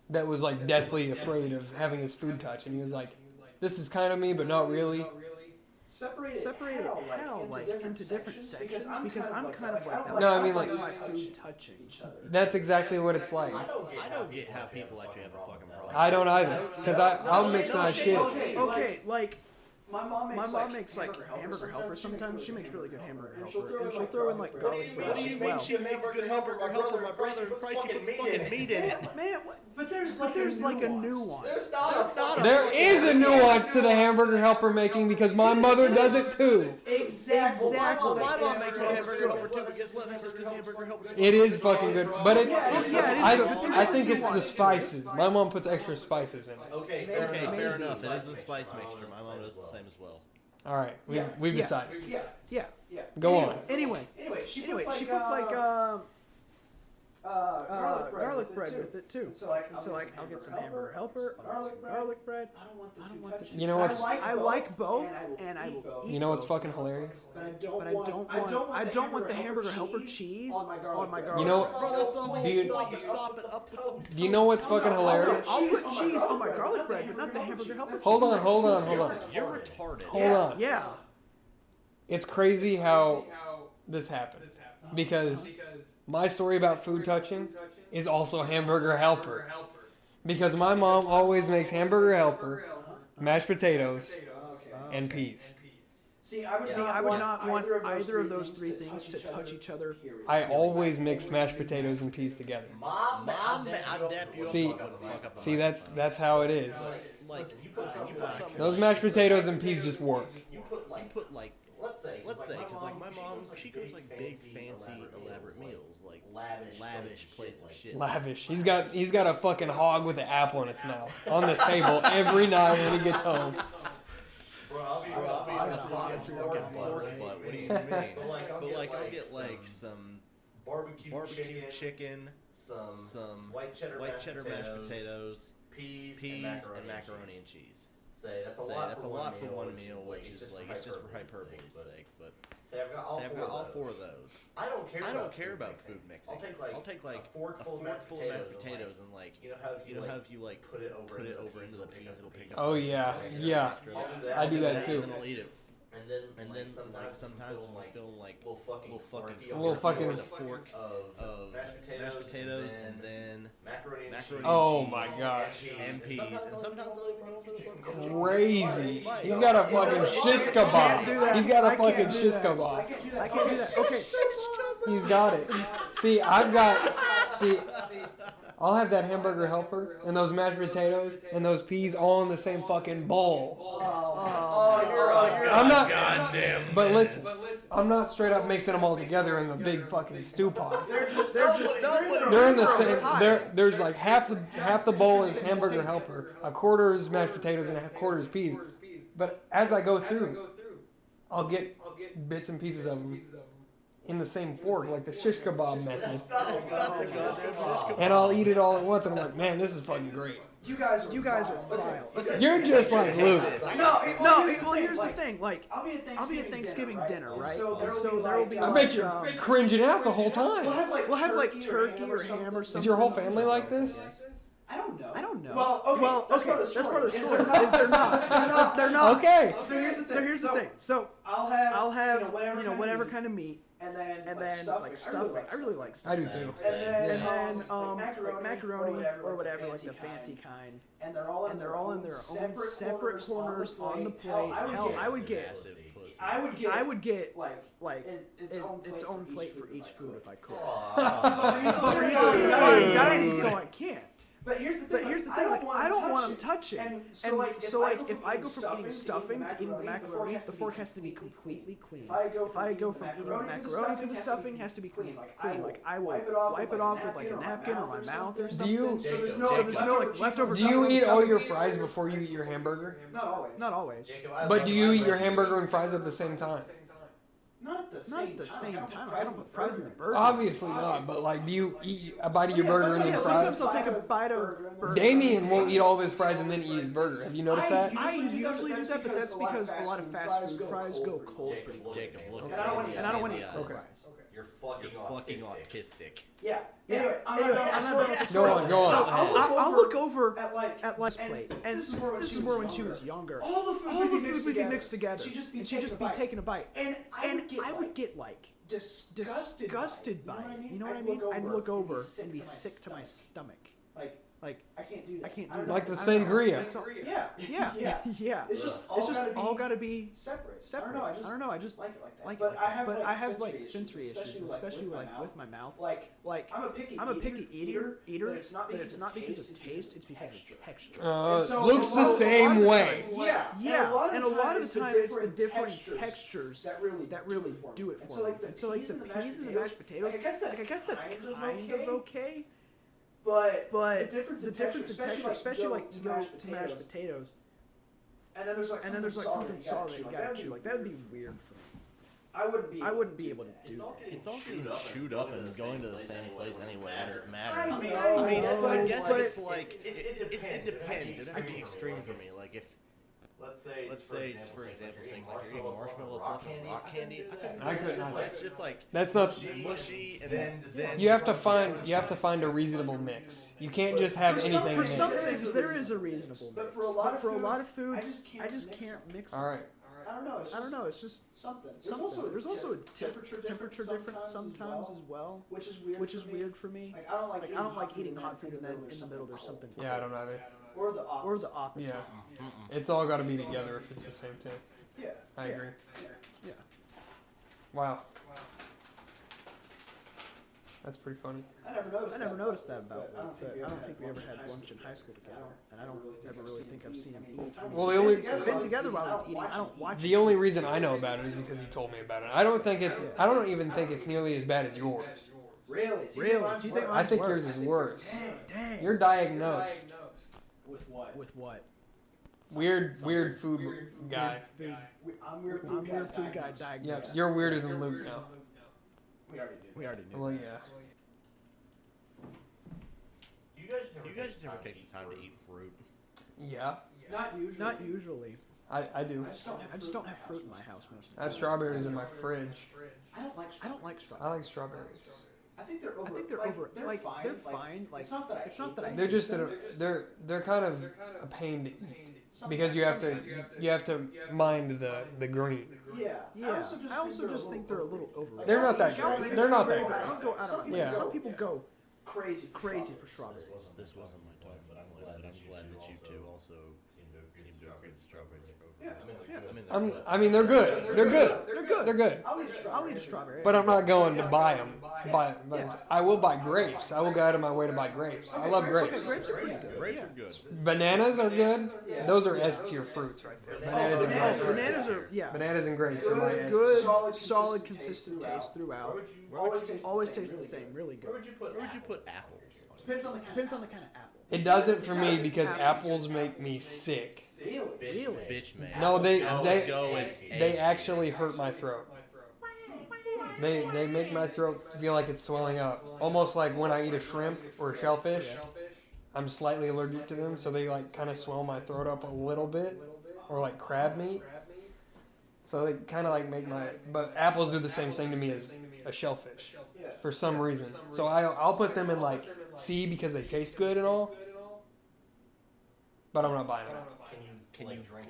that was deathly afraid of having his food touch. And he was like, this is kind of me, but not really. separate it hell like into different sections because I'm kind of like that. No, I I mean, like like- my food touching each other. That's exactly what it's like. I don't get how people actually have a fucking problem. I don't either, because I'll mix my shit. Okay, like my mom makes like hamburger helper sometimes. She makes really good hamburger helper, and she'll throw in like garlic What bread do you as mean well. she makes good hamburger helper? My brother in Christ, she puts fucking meat in it. Man, but there's like a nuance. There's not a There is a nuance to the hamburger helper making because my mother does it too. Exactly. My mom makes a hamburger helper too, but guess what? That's just because hamburger helper. It is fucking good, but it. Yeah, it is good. I think it's the spices. My mom puts extra spices in it. Okay, Okay, fair enough. It is the spice mixture. My mom does the same as well. All right, we've Yeah. decided. Yeah. Go on. Anyway, she puts like garlic bread with it too. So like I'll get some hamburger helper, some garlic bread. I don't want the You know what's I like both, and I will eat. You know what's fucking hilarious? But I don't want the hamburger helper cheese on my garlic. You know, Bro, that's the whole Do you- point. You sop it up with the... do you know what's fucking hilarious? I'll put cheese on my garlic bread, but not the hamburger helper. Hold on. You're retarded. Hold on. Yeah. It's crazy how this happened because my story about food touching is also hamburger helper. Because my mom always makes hamburger helper, mashed potatoes, and peas. See, I would not want either of those three things to touch each other. I always mix mashed potatoes and peas together. Mom, I'd dap you up. See, and fuck up see, that's how it is. like you put something. Those mashed potatoes and peas just work. you put like let's say because like my mom, she cooks like big, fancy, elaborate meals, like lavish plates of shit. Lavish. He's got a fucking hog with an apple in its mouth on the table every night when he gets home. Bro, I'll be a fucking butt. What do you mean? But like I'll get like some barbecue chicken, some white cheddar mashed potatoes, peas and macaroni and cheese. Say that's a lot for one meal, which is like it's just for hyperbole's sake. But say I've got all four of those. I don't care about food mixing. I'll take like a forkful of mashed potatoes and like you know how if you like put it over into the peas, it'll pick up. Oh yeah, yeah. I do that too. And then I'll eat it. And then like sometimes I'm feeling like little fucking with a fork of mashed potatoes and then macaroni and Oh cheese my gosh. and peas and sometimes I'll even go for the fucking Crazy. He's got a fucking shish kebab. He's got a fucking shish kebab. I can't do that. Okay. He's got it. See, I'll have that hamburger helper and those mashed potatoes and those peas all in the same fucking bowl. I'm not. Goddamn. But listen, I'm not straight up mixing them all together in the big fucking stew pot. They're They're in the same. There's like half the bowl is hamburger helper, a quarter is mashed potatoes, and a quarter is peas. But as I go through, I'll get bits and pieces of them in the same fork, like the shish kebab method. And I'll eat it all at once, and I'm like, man, this is fucking great. You guys are vile. You're just like Luke. Well, here's the thing. Like, I'll be at Thanksgiving dinner, right? And so there will be. I bet you're cringing out the whole time. We'll have like turkey or ham or something. Is your whole family like this? I don't know. Well, okay. That's part of the story. Is they're not. They're not. Okay. So here's the thing. So I'll have whatever kind of meat. And then like stuffing. I really like stuffing. I do too. And then like macaroni or whatever, like the fancy kind. And they're all in their own separate corners on the plate. Hell, I would get like its own plate for each food if I could. But I'm dining, so I can't. But here's the thing. Like, I don't want them touching. And so like if I go from eating stuffing to eating the macaroni, the fork has to be completely clean. If I go from eating the macaroni to the stuffing, it has to be clean. Like I will wipe it off with like a napkin or my mouth or something. So there's no like leftover. Do you eat all your fries before you eat your hamburger? Not always. But do you eat your hamburger and fries at the same time? Not at the same time. I don't put fries in the burger. Obviously not, but like, do you eat a bite of your burger and then Yeah, fries? sometimes I'll take a bite of burger. Damien won't eat all of his fries and then eat his burger. Have you noticed that? I usually do that, but that's because a lot of fast food fries go cold pretty quick. Jacob, look And at I don't me wanna- And I don't want to in eat the cold eyes. fries. You're You're fucking fucking autistic. autistic. Yeah. Anyway, Go on. So I'll look over at like at Les' plate, and this is where when she was younger. all the All the food would be mixed together. together, And she'd just be taking a bite. And I would get like disgusted by it. You know what I mean? I'd look over and be sick to my stomach. Like I can't do that. I can't I do don't that. Like the know. I don't know. sangria. It's all- Yeah. Yeah, yeah. It's just all gotta be separate. separate. I don't know. I just like it like that. like but it. I have like sensory issues, especially like with my mouth. like Like I'm a picky eater, but it's not because of taste. It's because of texture. And so Luke's a lot the of same the way. time- Yeah. Yeah, and a lot of the time it's the different different textures that really do it And for so, me. like, the And so like the peas and the mashed potatoes, like, I guess that's kind of okay. But But the difference in texture, especially like to you go to mashed potatoes, and then there's like something solid that you gotta chew. Like that would be weird for me. I wouldn't be able to do that. It's all getting chewed up and going to the same place anyway. It matters. I I know, mean, but- I guess but- it's like it depends. It would be extreme for me. Like if Let's say just for example's sake, like you're eating marshmallow fluff and rock candy, I couldn't. It's just like That's not. mushy, and then You have to find a reasonable mix. You can't just have anything. For in some it. things, there is a reasonable But mix. for a lot of for a lot of foods, foods, I just can't mix All right. I don't know. I don't know. It's just Something. something. There's also a temperature difference sometimes as well, which is weird for me. Like I don't like eating hot food and then in the middle there's something Yeah, I don't know. Either. or the or opposite. the opposite. Yeah, it's all got to be together if it's the same thing. Yeah. I agree. Yeah. Wow. That's pretty funny. I never noticed that about but Luke, but I don't think we ever had lunch in high school together, and I don't ever really think I've seen him eat. Well, the only- We've been together while he's eating. I don't watch. The only reason I know about it is because he told me about it. I don't even think it's nearly as bad as yours. Really? Really? So you think I mine's think worse? yours is worse. Dang. You're diagnosed. With what? With what? Weird food guy. I'm weird I'm weird food guy Yep, diagnosed. you're weirder than Luke now. We already knew. Well, yeah. you guys just ever take the time to eat fruit? Yeah, Not usually. I do. I just don't have fruit in my house most of I the have time. strawberries in my fridge. I don't like. I don't like I strawberries. like strawberries. I think they're over. I think they're over. Like they're fine. Like it's not that I. it's not that I. They're hate just them. they're kind of a pain to eat because you have to mind the green. Yeah. Yeah. I also just think they're a little overrated. They're not that I'll great. eat They're not strawberry, that but I great. don't go out of my Yeah. way. Some people go crazy for strawberries. This wasn't my talk, but I'm glad that you two also seem to agree that strawberries are Yeah. I mean, they're good. They're good. They're good. They're good. I'll eat a strawberry. But I'm not going to buy them. But I will buy grapes. I will go out of my way to buy grapes. I love grapes. Grapes are pretty good. Grapes are good. Bananas are good. Those are S tier fruits right there. Bananas and grapes. Bananas are Bananas and grapes are my S. good, solid, consistent taste throughout. Always Taste the same. Really good. Where would you put apples? Depends on the kind of apple. It doesn't for me because apples make me sick. Really? Bitch, man. No, they they actually hurt my throat. They make my throat feel like it's swelling up, almost like when I eat a shrimp or a shellfish. I'm slightly allergic to them, so they like kind of swell my throat up a little bit, or like crab meat. So they kind of like make my. But apples do the same thing to me as a shellfish, for some reason. So I'll put them in like C because they taste good and all, but I'm not buying them. Can you drink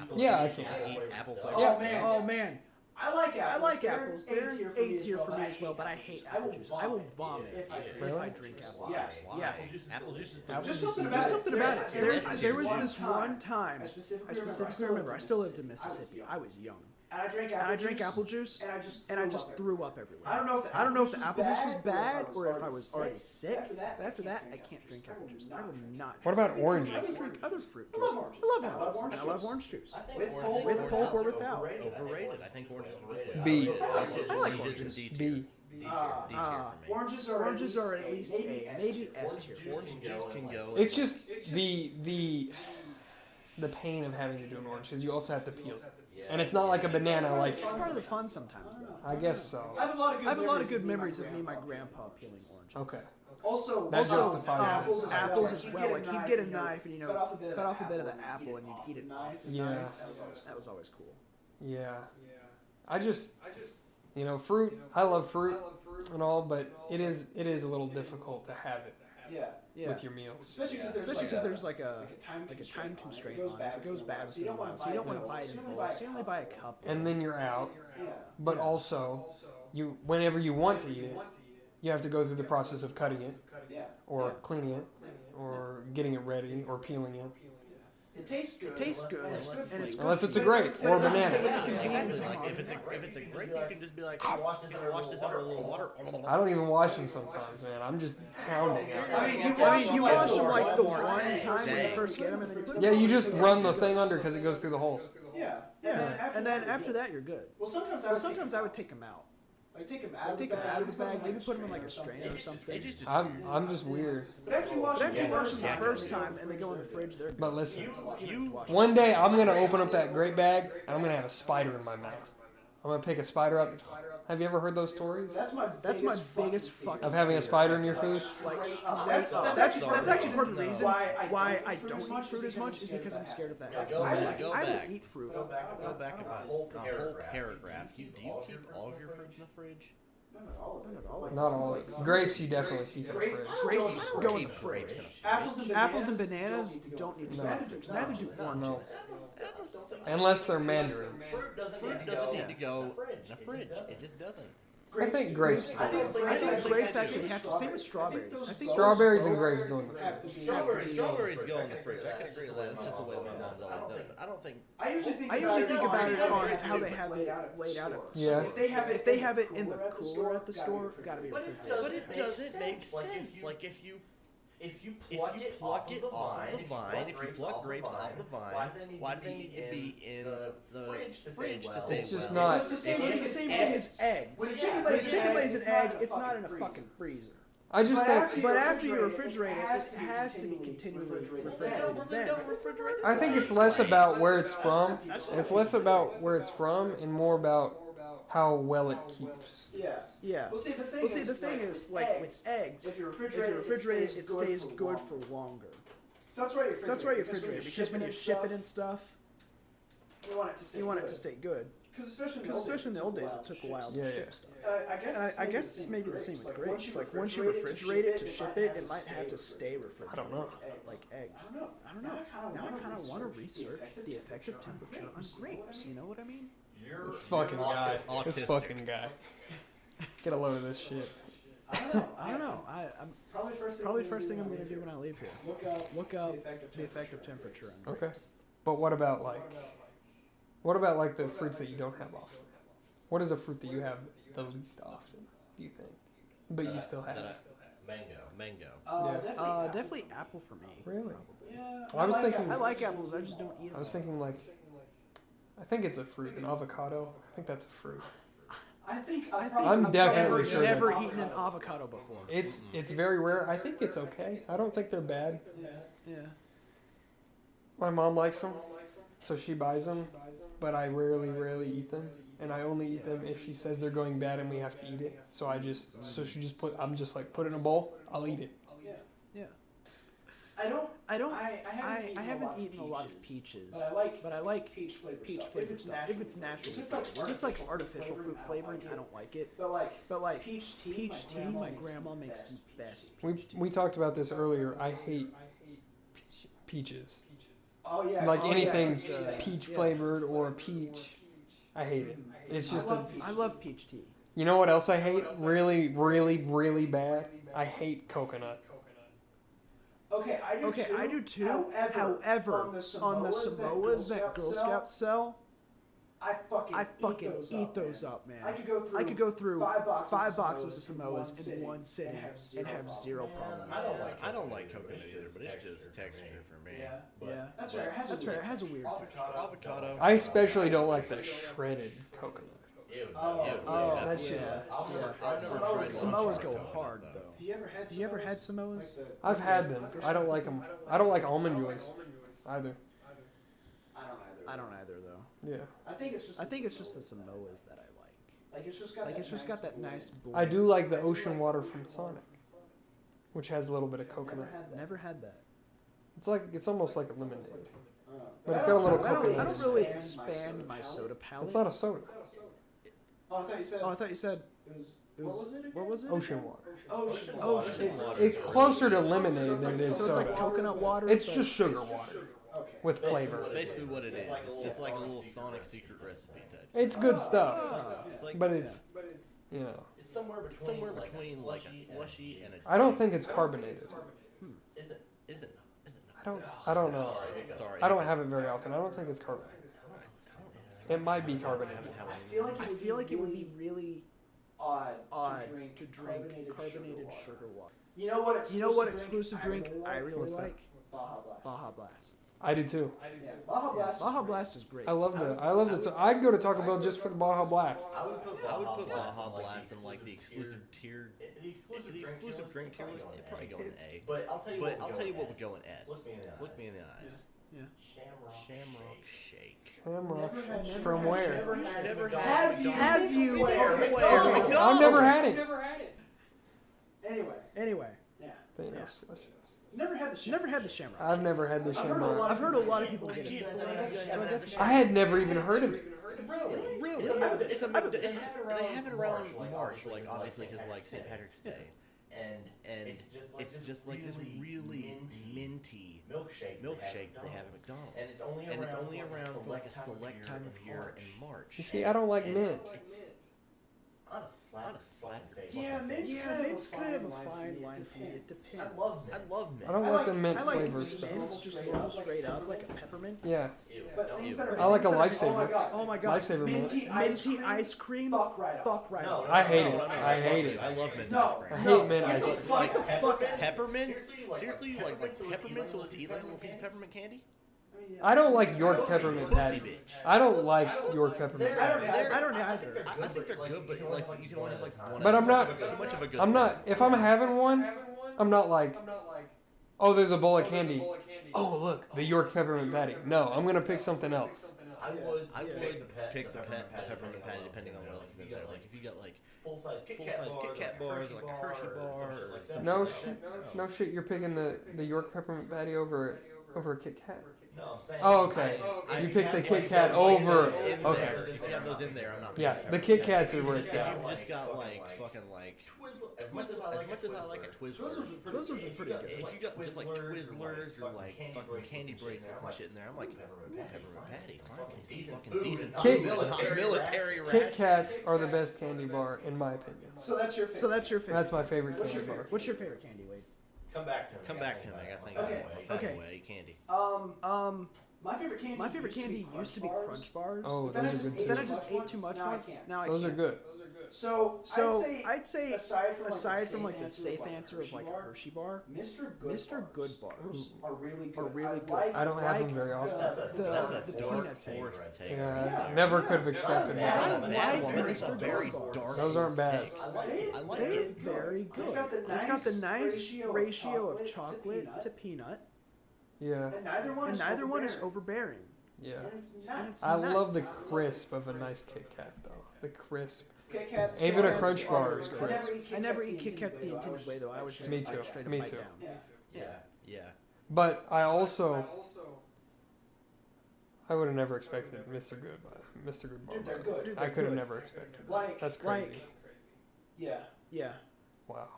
apple? Yeah, I juice? can. Eat apple Oh, flavor? man. Oh man. I like apples. apples. They're A tier for me as well, but I hate apple juice. I will vomit if I drink apple juice. Yes. Yeah. Apple juice is Just something about Just it. something about it. There's- There was this one time. I I specifically specifically remember. I still lived in Mississippi. I was young, And and I drank apple juice, and I just threw up everywhere. I don't know if the apple juice was bad or if I was already sick. But After that, I can't drink apple juice. I will not. What drink about I can oranges? drink other fruit I juice. love oranges. I love oranges. And I love orange juice. With pulp or without. overrated. I think oranges are just B. I like D oranges. D tier. B. D tier for me. Oranges are at least A, maybe S tier. Orange juice can go. It's just the pain of having to do an orange because you also have to peel. And it's not like a banana, like It's part of the fun sometimes, though. I guess so. I have a lot of good memories of me and my grandpa peeling oranges. Okay. Also, That Also, justifies it. apples as well. Like you'd get a knife and cut off a bit of the apple and you'd eat it off the Yeah. knife. That was always cool. Yeah. I just, fruit. I love fruit and all, but it is a little difficult to have it Yeah. with your meals. especially Because there's like a time constraint on it. It goes bad within a while, so you don't want to buy it in bulk. So you only buy a cup. And then you're out. Yeah. But also, whenever you want to eat it, you have to go through the process of cutting it, Yeah. or cleaning it, or getting it ready, or peeling it. It tastes good. It tastes good, and it's good. Unless it's a for you. grape or a But it doesn't banana. fit with the Yeah, convenience exactly. of Like modern if it's a grape, you can just be like, Wash this "Can I wash this under a little water." I don't even wash them sometimes, man. I'm just hounding it. You wash them like the one time when you first get them, and then you put them. Yeah, you just run the thing under because it goes through the holes. Yeah. Yeah, and then after that you're good. Well, sometimes I would take them out. Like take them I'd take them out of the bag, maybe put them in like a strainer or something. I'm just weird. But after you wash But after you them wash them the first time and they go in the fridge, they're good. But listen, You one day I'm gonna open up that grape bag and I'm gonna have a spider in my mouth. I'm gonna pick a spider up. Have you ever heard those stories That's my biggest fucking of having a fear. spider in your food? Like That's that's actually part of the reason why I don't eat fruit as much is because I'm scared of that. Go back. Go I back. will eat fruit. Go back Go back about a whole a whole paragraph. Do you keep all of your fruit in the fridge? Not all. Grapes you definitely keep in the fridge. Grapes go in the Keep fridge. grapes in a fridge. Apples and Bananas don't need to go in the fridge. Neither do oranges. Unless they're mandarins. Fruit Fruit doesn't need to go in a fridge. It just doesn't. I think grapes. I think Grapes actually have to. Same with strawberries. I think Strawberries and grapes go in the fridge. Strawberries go in the fridge. I can agree with that. It's just the way my mom's always done it. I don't think. I usually think about it on how they have it laid out at the Yeah. store. If they have it in the cooler at the store, gotta be But refrigerated. But it doesn't make sense. Like if you pluck it off of the vine, if you pluck grapes off the vine, why do they need to be in the fridge to stay It's just well? not. It's the same thing as eggs. When a When a chicken lays an egg, it's not in a fucking freezer. I just think. But after you refrigerate it, it has to be continually refrigerated. Then don't refrigerate it. I think it's less about where it's from. It's less about where it's from and more about how well it keeps. Yeah. Well, see, the thing is, like with eggs, if you if you refrigerate it, it stays good for longer. So that's why you refrigerate. So that's why you refrigerate, because when you ship it and stuff, you want it to stay. you want it to stay good. Because Especially in the old days, it took a while to Yeah, ship yeah. stuff. I And I guess it's maybe the same with grapes. Like once you refrigerate it to ship it, it might have to stay refrigerated. I don't know. Like eggs. I don't know. Now I kind of want to research the effective temperature on grapes. You know what I mean? This fucking guy. This Autistic. fucking guy. Get a load of this shit. I don't know. I'm Probably first thing I'm gonna do when I leave here. Look up the effective temperature on Okay. grapes. But what about like the fruits that you don't have often? What is a fruit that you have the least often? Do you think? But you still have. Mango. Definitely apple for me. Really? Yeah. I was thinking. I like apples. I just don't eat them. I was thinking like. I think it's a fruit. An avocado. I think that's a fruit. I'm definitely sure Never that's- eaten an avocado before. It's very rare. I think it's okay. I don't think they're bad. Yeah. My mom likes them, so she buys them, but I rarely eat them, and I only eat them if she says they're going bad and we have to eat it. So I'm just like put it in a bowl. I'll eat it. I haven't eaten a lot of peaches, but I like peach flavored stuff. If it's natural, if it's like artificial fruit flavoring, I don't like it. But like peach tea, my grandma makes the best. We talked about this earlier. I hate peaches. Oh yeah. Like Oh, yeah. anything's Yeah. peach flavored or peach. I hate it. It's just I love peach tea. You know what else I hate? Really bad. I hate coconut. Okay, I do too. However, on the Samoas that Girl Scouts sell, I fucking eat those up, man. I could go through five boxes of Samoas in one sitting and have zero problem. I don't like coconut either, but it's just texture for me. Yeah. But Yeah, That's fair. It has a weird texture. avocado. I especially don't like the shredded coconut. Ew, Oh, ew, Oh, yeah. that shit's- I've never tried Samoas go coconut, hard though. though. Have You ever had Samoas? I've had them. I don't like them. I don't like almond joys either. I don't either. I don't either though. Yeah. I think it's just. I think it's just the Samoas that I like. Like it's just got. Like that it's just nice got that blend. nice blend. I do like the ocean water from Sonic, which has a little bit of coconut. Never had that. It's almost like a lemonade. Uh, But it's got a little I don't- coconut. I don't really expand my soda palate. It's not a soda. Oh, I thought you said. Oh, I thought you said it was. it What was. was it? Again? What was it? Ocean water. Ocean. Ocean water. It's closer to lemonade than it is So it's like soda. coconut water. It's but- just sugar water Okay. with flavor. That's basically what it is. It's just like a little Sonic secret recipe type. It's good stuff, Ah. It's like, but it's you know. It's somewhere between like a slushy and a. I don't think it's carbonated. Is it? Is it? Is it? I don't know. Sorry. I don't have it very often. I don't think it's carbonated. It might be carbonated. I feel like it would be really odd to drink carbonated sugar water. You know what? You know what exclusive drink I really What's that? like? Baja Blast. Baja Blast. I do too. Yeah. Baja Blast. Baja Blast is great. I love the. I'd go to Taco Bell just for the Baja Blast. I would put Baja Blast in like the exclusive tier. The exclusive drink tier list, it'd probably go in A. But I'll tell you what would S. go in S. Look me in the eyes. Look me in the eyes. Shamrock Shake. Shamrock. Never From had- where? Never Have you? Have you? Where? Where? I've never had it. Anyway. Yeah. Thanos. Never had the. Never had the Shamrock. I've never had the I've heard a Shamrock. lot I've heard a lot of people get I it. can't So I believe guess- so I guess I had never even heard of it. Really? It's a they have it around March, like obviously because like St. Patrick's Day, and it's just like this really minty milkshake milkshake they have at McDonald's, and it's only around for like a select time of year in March. You see, I don't like mint. It's On on a slap. Yeah, mint's It's kind of a fine line for me. It depends. I love mint. I love mint. I don't like the mint I like flavor stuff. mints just normal straight up, like a peppermint. Yeah, But things that are I like a things that are- lifesaver. Oh my god. Lifesaver mint. Minty ice cream. Fuck right up. Fuck right No, up. I hate it. No, I hate it. I love mint No. ice I cream. hate mint Get ice the cream. fuck out. Peppermint? Seriously, Seriously, you like peppermint? So let's eat like a little piece of peppermint candy? I don't like York peppermint Pussy patty. bitch. I don't like York peppermint I don't. patty. I don't either. I think they're good, but like you can only have like one. But I'm not- Too much of a good. I'm not. If I'm having one, I'm not like, oh, there's a bowl of candy. Oh, look, the York peppermint patty. No, I'm gonna pick something else. I would pick the peppermint patty depending on what else is in there. Like if you got like full-size Kit full-size Kit Kat bars or like a Hershey bar or something No like shit. No shit. You're picking the York peppermint patty over a Kit Kat. No, I'm saying. Oh, okay. You pick the Kit Kat over. Okay. If you have those in there, I'm not. Yeah, picking the Kit Kats are where it's If at. you've just got like fucking like As much as I like a Twizzler. Twizzlers are pretty good. If you got just like Twizzlers or like fucking candy bracelets and shit in there, I'm like peppermint patty. Fucking decent. Kit- Military Kit rat. Kats are the best candy bar in my opinion. So that's your. Favorite. So that's your favorite. That's my favorite candy bar. What's your favorite candy, Wade? Come back to me. Come back to me. I gotta think Okay. of Okay. a way candy. My favorite candy. My favorite candy used to be Crunch Bars. Oh, But then those I are just good ate Then I too. just ate too much Now I once. can't. Now I Those are can't. good. So I'd say aside from like the safe answer of like a Hershey bar, Mr. Good bars are really good. are really good. like I don't have them like very often. That's the a dark peanuts in it. horse take. Yeah, never could have expected That's that. a I bad like one. That's a Mr. very Gold dark. Those aren't bad. take. I like it. I like They're it. very good. It's got the nice ratio of chocolate to peanut, Yeah, and neither one and is never one is overbearing. overbearing. yeah. And it's And not. it's I love the nice. crisp of a nice Kit Kat though. The crisp. Kit Kats. Even a Kit Kats Crunch are bar really is good. crisp. I never eat Kit Kats the intended way though. I was just Me bite too. straight up Me bite too. down. Yeah. Yeah. But I also, I would have never expected Mr. Good Bar. Dude, they're good. Dude, I they're could have good. never expected. That. Like, That's crazy. yeah. Yeah, Wow.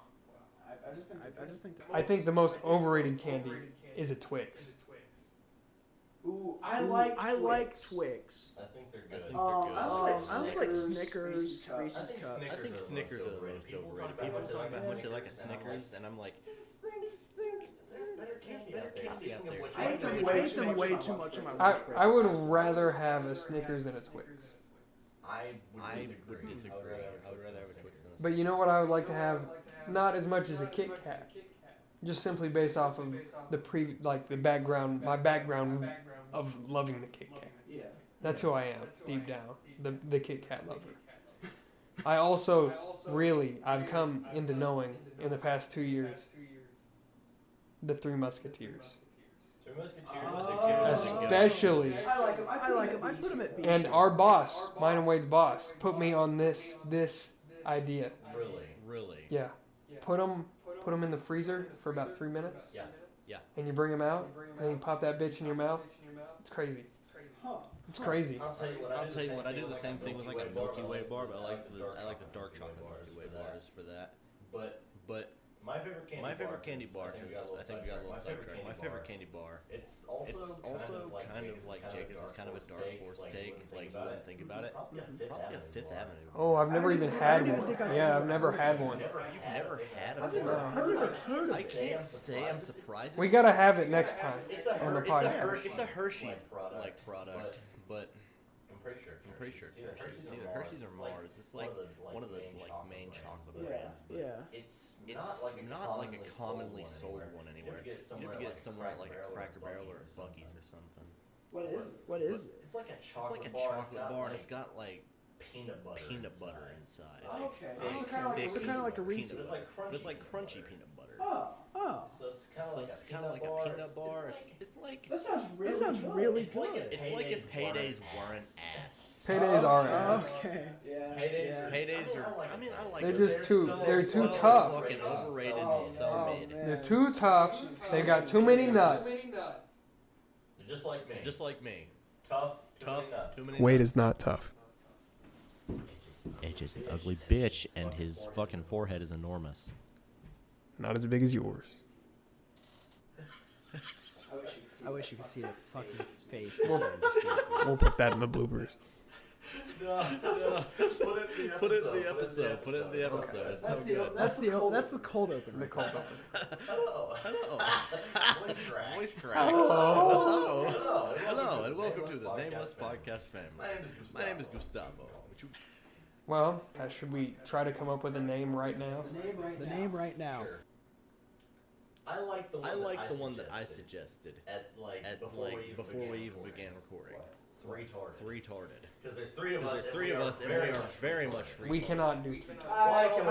I just think. I just think that. I think the most overrated candy is a Twix. Ooh, I Ooh, like Twix. I think they're I good. think they're good. I was like Snickers, Reese's I think Cups. I think Snickers are the most overrated. People talk about how much they like a Snickers, and I'm like, There's better candy out there. I ate them I ate them way too much on my I, lunch break. I would rather have a Snickers than a Twix. I would disagree. I would rather have a Twix than a But you know what I would like to have? Not as much as a Kit Kat. Just simply based off of the background, my background of loving the Kit Kat. Yeah. That's who I am, deep down. The Kit Kat lover. I also I've come into knowing in the past 2 years the Three Musketeers. Especially. I like him. I like him. I put him at B. And our boss, mine and Wade's boss, put me on this idea. Really? Yeah. Put them in the freezer for about 3 minutes. Yeah. And you bring them out, and you pop that bitch in your mouth. It's crazy. Huh. It's crazy. I'll tell you what. I do the same thing with like a Milky Way bar, but I like the dark chocolate Milky Way bars for that. But my favorite candy bar. Because I think we got a little sidetracked. My favorite candy bar. It's also kind of like Jacob's. It's kind of a dark horse take. Like you wouldn't think about it. Probably a Fifth Avenue. Oh, I've never even had one. Yeah, I've never had one. You've never had a I've never heard of I it. can't say I'm surprised. We gotta have it next time on the It's podcast. a Hershey's like product, but I'm pretty sure. it's Hershey's. It's either Hershey's or Mars. It's like one of the like main chocolate brands. But Yeah. It's it's not like a commonly sold one anywhere. You have to get it somewhere at like a Cracker Barrel or a Buc-ee's or something. What is it? It's like a It's chocolate like a bar. chocolate bar, and it's got like peanut butter. inside. Okay. Thick, So kind of like, thick a peanut Reese's. butter. But it's like crunchy peanut butter. Oh. So it's So it's kind of like a peanut bar. It's like That sounds really It's like good. it's like if paydays weren't ass. Paydays are ass. Okay. Yeah. Paydays are. I mean, I like. They're them. just too. They're too so tough. Fucking overrated and so mid. They're too tough. They got too many nuts. They're just like me. Just like me. Tough. Too many. Wade is not tough. AJ's an ugly bitch, and his fucking forehead is enormous. Not as big as yours. I wish you could see the fucking face. We'll put that in the bloopers. No. Put it in the episode. Put it in the episode. It's so good. That's the cold opener. The cold open. Hello. Hello. Voice crack. Voice crack. Hello. Hello, and welcome to the Nameless Podcast family. My name is Gustavo. Would you? Well, should we try to come up with a name right now? The name right now. Sure. I like the one that I suggested at before we even began recording. Three tarded. Because there's three of us. And we are very much. We cannot do. Why can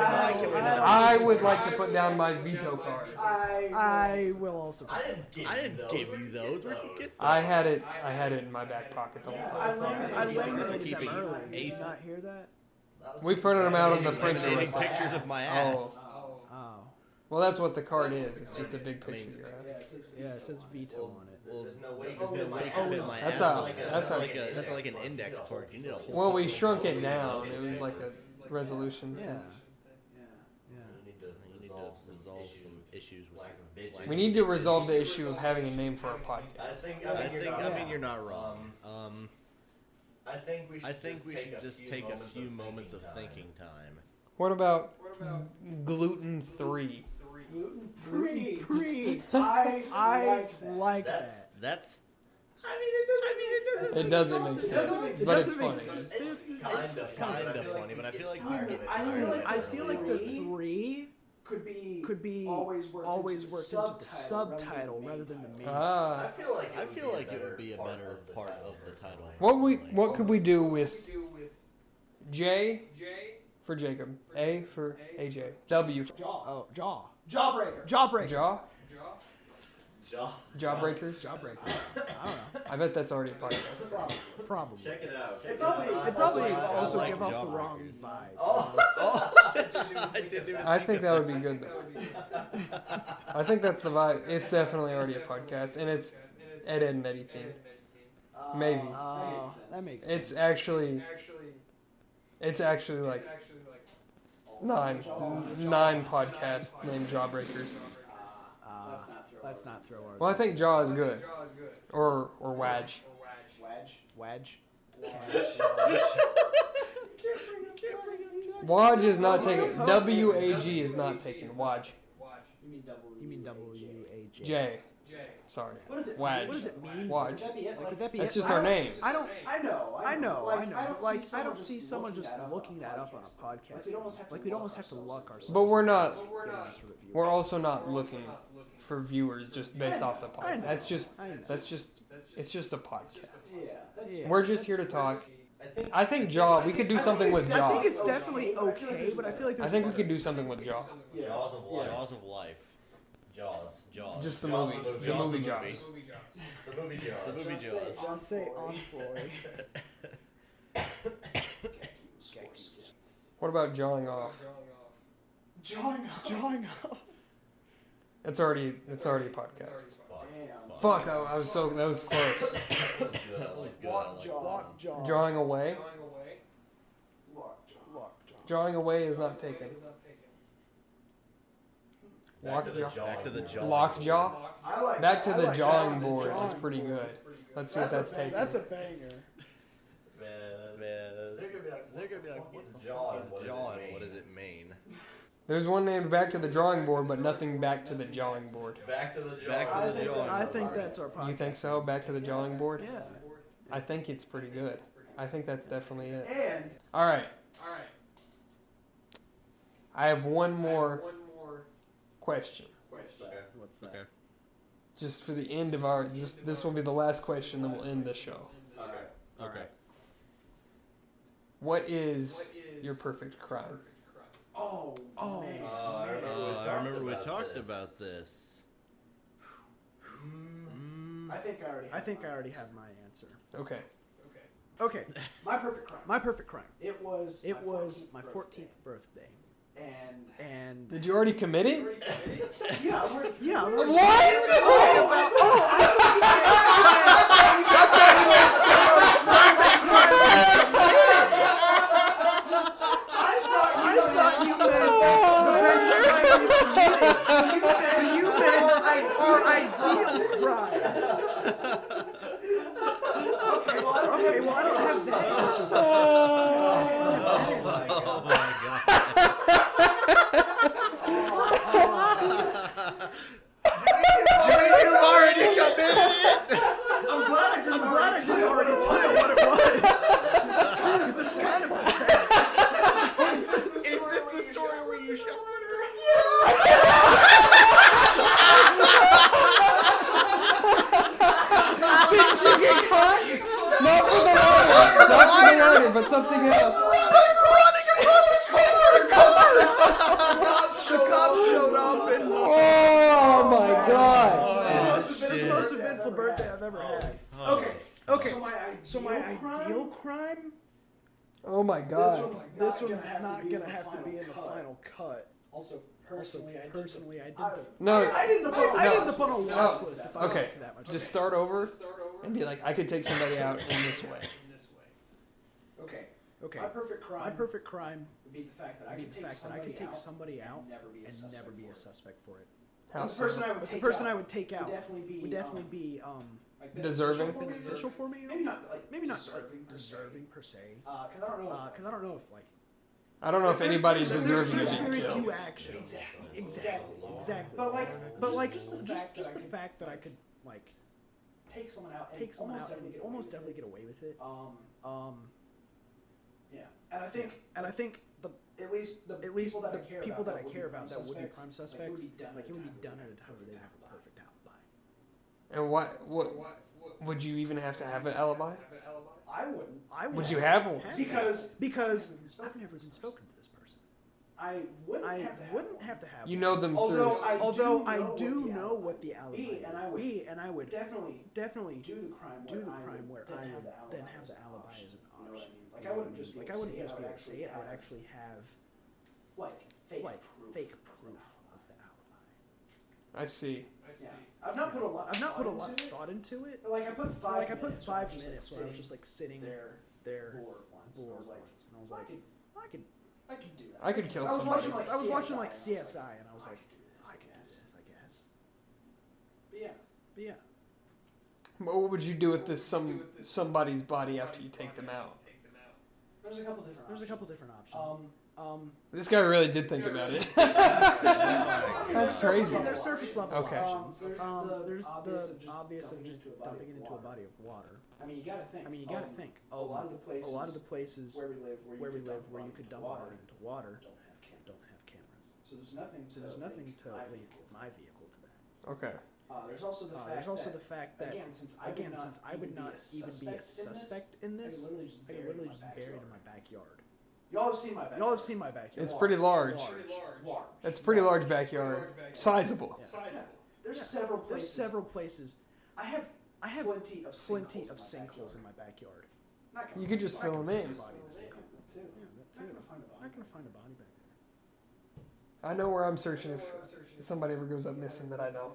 we not? I would like to put down my veto card. I will also. I didn't give you those. Where'd you get those? I had it in my back pocket the whole I time. laminated Keeping them early. Did you ace- not hear that? We printed them out on the printer. Taking pictures of my ass. Oh. Well, that's what the card is. It's just a big picture of your ass. Yeah, it says veto on it. Well, There's no way you there's can no fit way you my can fit ass. my That's ass. a- That's like an index card. You need a whole. Well, we shrunk it down. It was like a resolution. Yeah. You need to resolve some issues with. We need to resolve the issue of having a name for our podcast. I mean, you're not wrong. I think we should just take a few moments of thinking time. What about gluten free? Free. I like that. That's. It doesn't make sense, but it's funny. It's kind of funny, but I feel like we get tired. I feel like the three could be always worked into the subtitle rather than the main. Ah, I feel like it would be a better part of the title. what could we do with J for Jacob, A for AJ, W for Jawbreaker. Jaw, Jawbreakers. I don't know. I bet that's already a podcast. Probably. Check it out. It probably I also like give off the wrong Jawbreakers. vibe. Oh, I didn't even I think that would be good though. I think that's the vibe. It's definitely already a podcast, and it's Ed and Eddie themed. Maybe. Oh, that makes sense. It's actually like nine podcasts named Jawbreakers. Let's not throw ours. Well, I think Jaw is good, or Wadge. Wedge. Wadge is not taken. WAG is not taken. Wadge. You mean W-A-J? J. Sorry. Wadge. What does it mean? Wadge. Like, would that be That's it? just our name. I know. Like, I don't see someone just looking that up on a podcast. Like, we'd almost have to look ourselves. But we're not. up to get us a review. We're also not looking for viewers just based off the I know. podcast. It's just a podcast. Yeah. We're just here to talk. I think Jaw. We could do something with I Jaw. think it's definitely okay, but I feel like I there's think we could do something with Jaw. Jaws of life. Jaws. Jaws. Just the Jaws movie. the movie. The Jaws movie the Jaws. movie. The movie Jaws. The movie Jaws. I'll say Envoy. What about jawing off? Jawing off. It's already a podcast. Damn. Fuck, that was close. That was good. I like Lockjaw. Drawing away. Lockjaw. Drawing away is not taken. Back to the Lockjaw. Back to the jaw. Lockjaw. I like Back to I the like drawing the board drawing is pretty board. good. Let's see if that's taken. That's a banger. Man, They're gonna be like, what the fuck is jaw and what does it mean? There's one named Back to the Drawing Board, but nothing back to the jawing board. Back to the jaw. Back to the jaw. I think that's our podcast. You think so? Back to the drawing board? Yeah. I think it's pretty good. I think that's definitely it. And All right. I have one more question. what's that? Just for the end of our, this will be the last question, then we'll end the show. Okay. What is your perfect crime? Oh, man. I remember we talked about this. I think I already have my answer. Okay. Okay. My perfect crime. It was my 14th birthday. And Did you already commit it? yeah, I'm already- What? I thought you meant the best crime you committed. You meant our ideal crime. Okay, well I don't have that answer. Oh my You've already committed it. I'm glad I didn't already tell you what it was. Because it's kind of pathetic. Is this the story where you shot her? Didn't you get caught? Not for the water, but something else. The cops showed up and Oh my god. it's the most eventful birthday I've ever had. Okay. So my ideal crime? Oh my god. This one's not gonna have to be in the final cut. Also, personally, I didn't. No. I didn't put on a watch list. If I Okay. went to that much. Just start over and be like, I could take somebody out in this way. Okay. My perfect crime would be the fact that I could take somebody out and never be a suspect for it. How The so? person I would take out would definitely be Deserving? beneficial for me. Maybe not like deserving per se. Because I don't know if like. I don't know if anybody's deserving of There's being very killed. few actions. Exactly. But like just the fact that I could like take someone out and almost definitely get away with it. Yeah. And I think at least the people that I care about that would be prime suspects, like it would be done at a time where they have a perfect alibi. And what would you even have to have an alibi? I wouldn't. Would you have one? Because I've never been spoken to this person. I wouldn't have to have. You know them through. Although I do know what the alibi be, and I would definitely do the crime where I would then have the alibi as an option. Like I wouldn't just be able to say it. I would actually have fake proof of the alibi. I see. Yeah. I've not put a lot of thought into it. Like I put 5 minutes where I was just like sitting there bored once, and I was like, I could do that. I could kill I was somebody. watching like CSI, and I was like, I can do this, I guess. But yeah. But what would you do with this somebody's body after you take them out? There's a couple different options. This guy really did think about it. That's crazy. There's surface level Okay. options. There's the obvious of just dumping it into a body of water. I mean, you gotta think. A lot of the places where we live, where you could dump water into water, don't have cameras. So there's nothing to link my vehicle to that. Okay. There's also the fact that again, since I would not even be a suspect in this, I could literally just bury it in my backyard. Y'all have seen my backyard. Y'all have seen my backyard. It's pretty large. Large. It's a pretty large backyard. Sizable. Yeah. There's several places. There's several places. I have plenty of sinkholes sinkholes in my backyard. You could just fill them in. Body in a sinkhole. Too. Yeah, that too. Not gonna find a body back there. I know where I'm searching if somebody ever goes up missing that I know.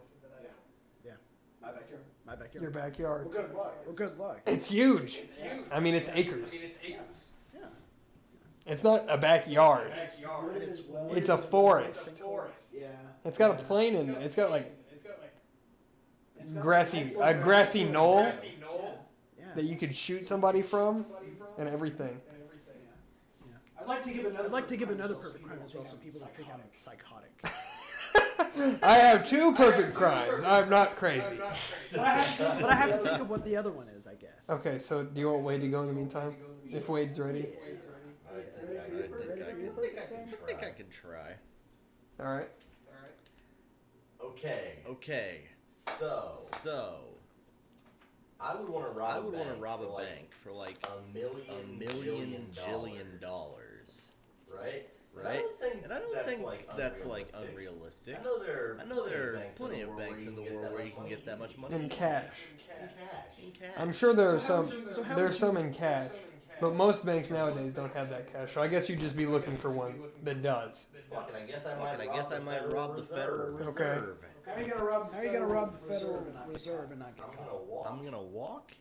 My backyard. My backyard. Your backyard. Well, good luck. Well, good luck. It's huge. I mean, it's acres. Yeah. It's not a backyard. It's a forest. Yeah. It's got a plane in it. It's got like a grassy knoll Yeah. that you could shoot somebody from and everything. I'd like to give another perfect crime as well, so people don't think I'm psychotic. I have two perfect crimes. I'm not crazy. But I have to think of what the other one is, I guess. Okay, so do you want Wade to go in the meantime? If Wade's ready. I think I could try. All right. Okay. So, I would want to rob a bank for like a million jillion dollars. Right? And I don't think that's like unrealistic. I know there are plenty of banks in the world where you can get that much money In cash. In cash. I'm sure there are some. So how There's would some in cash, but most banks nowadays don't have that cash. So I guess you'd just be looking for one that does. Fucking, I guess I might rob the Federal Reserve. Okay. How are you gonna rob the Federal Reserve and not get I'm caught? gonna walk I'm gonna walk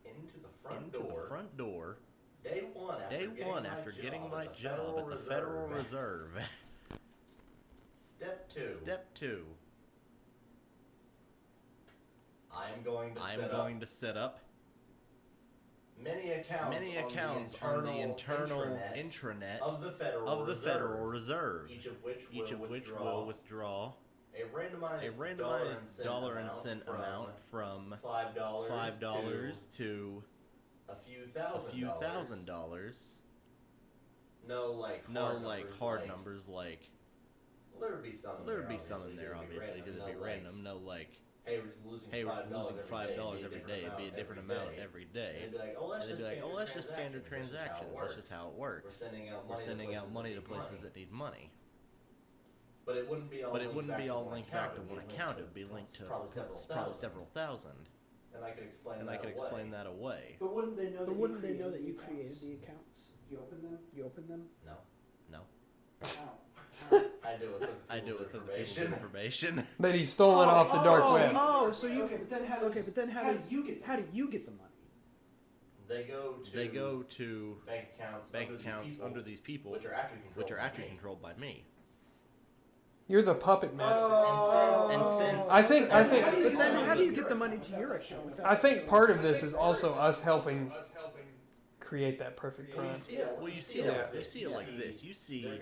into the into the front door day one after getting my job at the Federal Reserve. Step 2. I am going to set up many accounts on the internal intranet of the Federal Reserve, each of which will withdraw a randomized dollar and cent amount from $5 to a few thousand dollars. No, like hard numbers. like Well, there would be some in there, obviously, because it'd be random. No, like, hey, we're just losing $5 every day. It'd be a different amount every day. and they'd be like, oh, that's just standard transactions. That's just how it works. We're sending out money to places that need money. But it wouldn't be all linked back to one account. It would be linked to probably several thousand. And I could explain that away. But wouldn't they know? that you created the accounts? You opened them. No. How? I do it with other information. That he's stolen off the dark web. Oh, so you. Okay, but then how do you get the money? They go to Bank accounts under these people, which are actually controlled by me. You're the puppet master. And since I think But then how do you get the money to your account? I think part of this is also us helping create that perfect crime. Well, you see it like this. You see, they're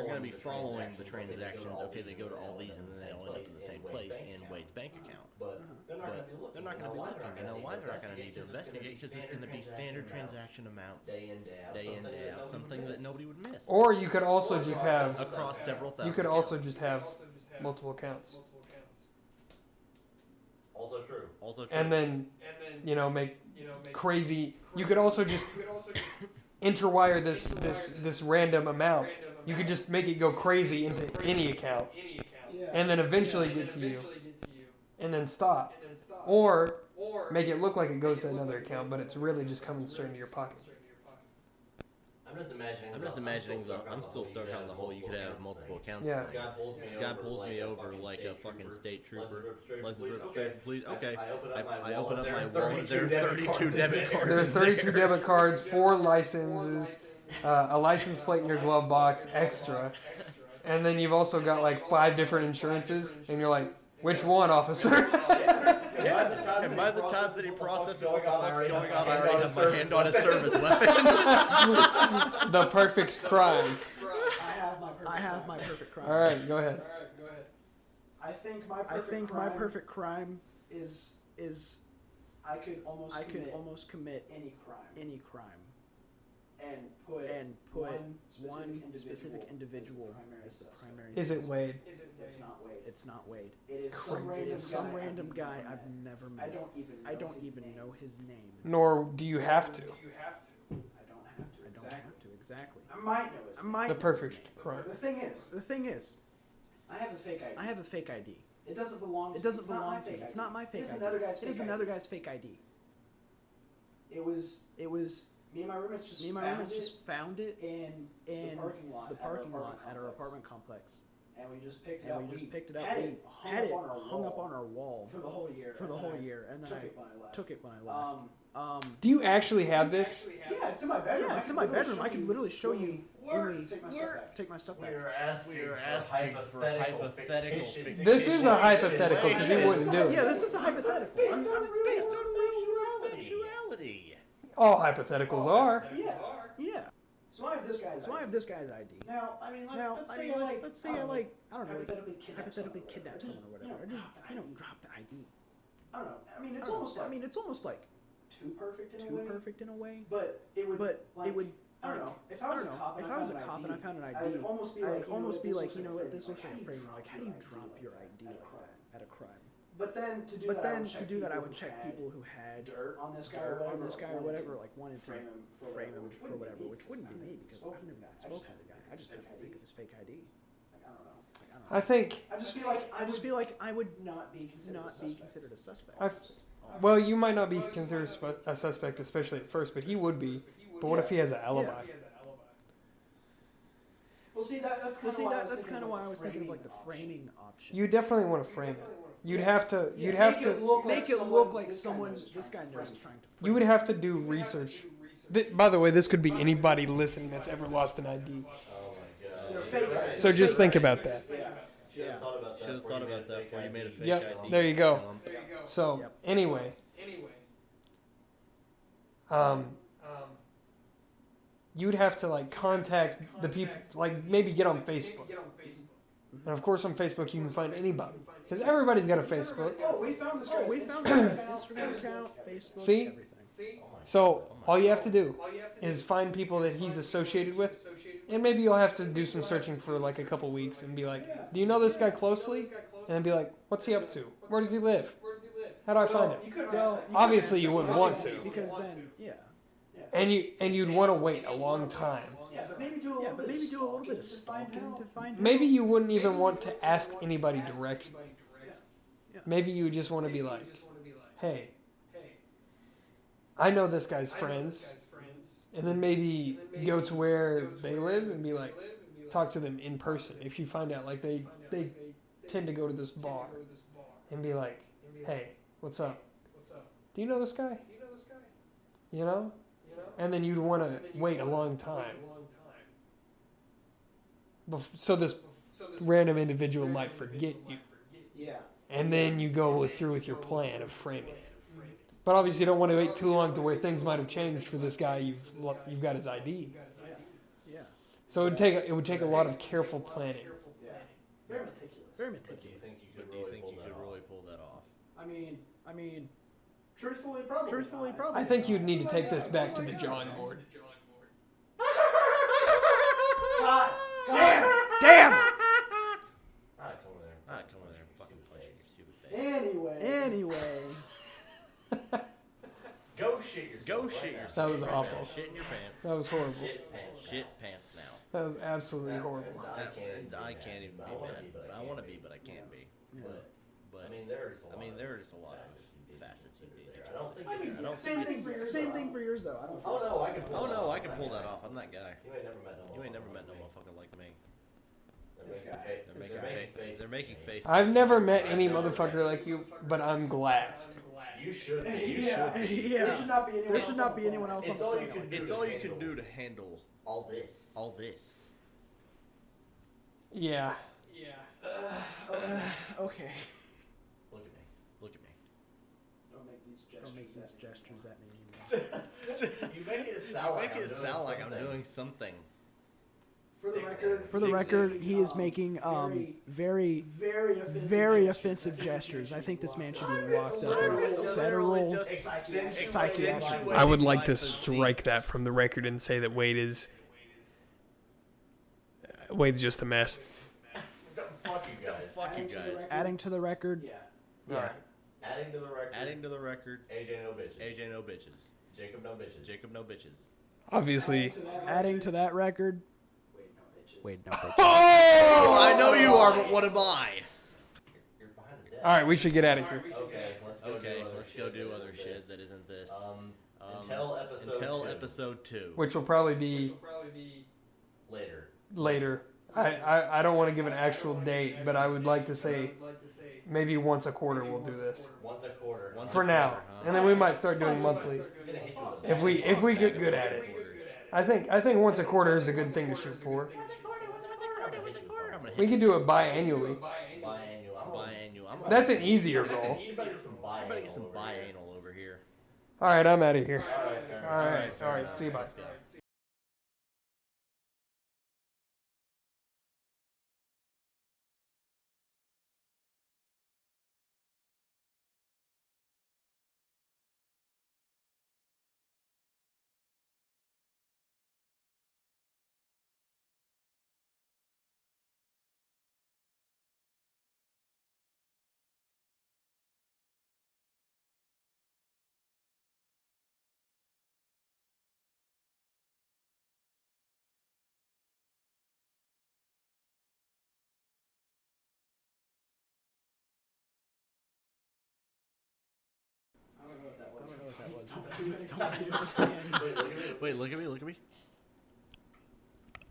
going to be following the transactions. Okay, they go to all these, and then they all end up in the same place in Wade's bank account. But they're not going to be looking. You know why? They're not going to need to investigate because it's going to be standard transaction amounts, day in, day out, something that nobody would miss. Or you could also just have across several thousand. you could also just have multiple accounts. Also true. And then make crazy. You could also just interwire this random amount. You could just make it go crazy into any account, and then eventually get to you, and then stop. Or make it look like it goes to another account, but it's really just coming straight into your pocket. I'm just imagining I'm still stuck on the whole. You could have multiple accounts. Yeah. Thing. God pulls me over like a fucking state trooper. License registration, please. Okay. I open up my wallet. There are 32 debit cards. There's 32 debit cards, 4 licenses, a license plate in your glove box, extra, and then you've also got like 5 different insurances, and you're like, which one, officer? Yeah, and by the time that he processes what the fuck's going on, I already have my hand on his service weapon. The perfect crime. I have my perfect crime. All right, go ahead. I think my perfect crime is I could almost commit any crime and put one specific individual as the primary. Is it Wade? It's not Wade. Crazy. It is some random guy I've never met. I don't even know his name. Nor do you have to. I don't have to. exactly. I might know his name. The perfect crime. The thing is, I have a fake ID. It doesn't belong to me. It's not my fake ID. It is another guy's fake ID. It was me and my roommates just found it in the parking lot at our apartment complex. And we just picked it up. We had it hung up on our wall for the whole year. And then I took it when I left. Do you actually have this? Yeah, it's in my bedroom. I can literally show you when we take my stuff back. We were asking for hypothetical fictitious. This is a hypothetical because he wouldn't do Yeah, it. this is a hypothetical. It's based on real factuality. All hypotheticals are. Yeah. So I have this guy's ID. Now, let's say I I don't know, hypothetically kidnap someone or whatever. Or just, drop the ID. I don't know. It's almost like too perfect in a way. But it would. I don't know. If I was a cop and I found an ID, I'd almost be like, what, this looks like a frame. Like, how do you drop your ID like that at a crime? But then to do that, I would check people who had dirt on this guy or whatever, like wanted to frame him for whatever, which wouldn't be me because I've never spoken to the guy. I just had to think of his fake ID. I don't know. I think. I just feel like I would not be considered a suspect. Well, you might not be considered a suspect, especially at first, but he would be. But what if he has an alibi? Well, that's kind of why I was thinking of like the framing option. You definitely want to frame it. You'd have to make it look like someone this guy knows is trying to frame. You would have to do research. By the way, this could be anybody listening that's ever lost an ID. Oh my god. So just think about that. Should have thought about that before you made a fake Yep, ID. there you go. So anyway, you'd have to like contact the people, like maybe get on Facebook. And of course, on Facebook you can find anybody because everybody's got a Facebook. We found this guy's Instagram account, Facebook, See? everything. So all you have to do is find people that he's associated with, and maybe you'll have to do some searching for like a couple weeks and be like, do you know this guy closely? And then be like, what's he up to? Where does he live? How do I find him? Obviously you wouldn't want to, because then, and you'd want to wait a long time. But maybe do a little bit of stalking to find him. Maybe you wouldn't even want to ask anybody directly. Maybe you just want to be like, hey, I know this guy's friends. And then maybe go to where they live and be like, talk to them in person. If you find out like they tend to go to this bar and be like, hey, what's up? Do you know this guy? You know? And then you'd want to wait a long time. So this random individual might forget you. And then you go through with your plan of framing. But obviously you don't want to wait too long to where things might have changed for this guy. You've got his ID. So it would take a lot of careful planning. Very meticulous. Do you think you could really pull that off? I mean, truthfully, probably. I think you'd need to take this back to the drawing board. Damn! Alright, come over there and fucking punch your stupid face. Anyway. Go shit yourself. That was awful. Shit in your pants. That was horrible. Shit pants now. That was absolutely horrible. I can't even be mad. I want to be, but I can't be. But I mean, there's a lot of facets of being there. I don't think Same thing for yours though. I can pull that off. I'm that guy. You ain't never met no motherfucker like me. They're making faces. I've never met any motherfucker like you, but I'm glad. You should be. There should not be anyone else on the planet. It's all you can do to handle all this. Yeah. Okay. Look at me. Don't make these gestures at me. You make it sound like I'm doing something. For the record, he is making very offensive gestures. I think this man should be locked up in federal psychiatric. I would like to strike that from the record and say that Wade's just a mess. Fuck you guys. Adding to the record. Yeah. Adding to the record. AJ no bitches. AJ no bitches. Jacob no bitches. Jacob no bitches. obviously. Adding to that record. Wait, no. Oh! I know you are, but what am I? You're behind the desk. All right, we should get out of here. Okay, let's go. Let's go do other shit that isn't this. Until episode 2. Which will probably be later. I don't want to give an actual date, but I would like to say maybe once a quarter we'll do this. Once a quarter. For now, and then we might start doing monthly I'm gonna hit you with a if we get good at it. I think once a quarter is a good thing to shoot for. We can do it biannually. biannual. That's an easier goal. You better get some biannual. Better get some biannual over here. All right, I'm out of here. All right, fair enough. All right. enough. See you, bye. Let's go. Wait, look at me.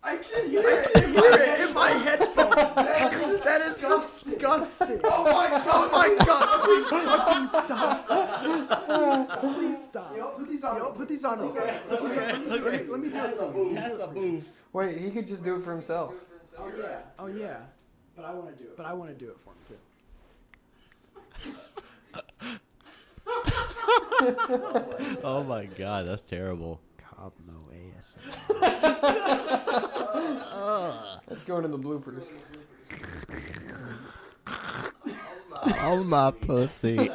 I can hear it in my headphones. That is disgusting. Oh my god. Please fucking stop. Please stop. Put these on. Okay. Let me do it for you. Pass the booth. Wait, he could just do it for himself. Oh yeah. But I want to do it for him too. Oh my god, that's terrible. Cobmo ASMR. Let's go into the bloopers. Oh my pussy.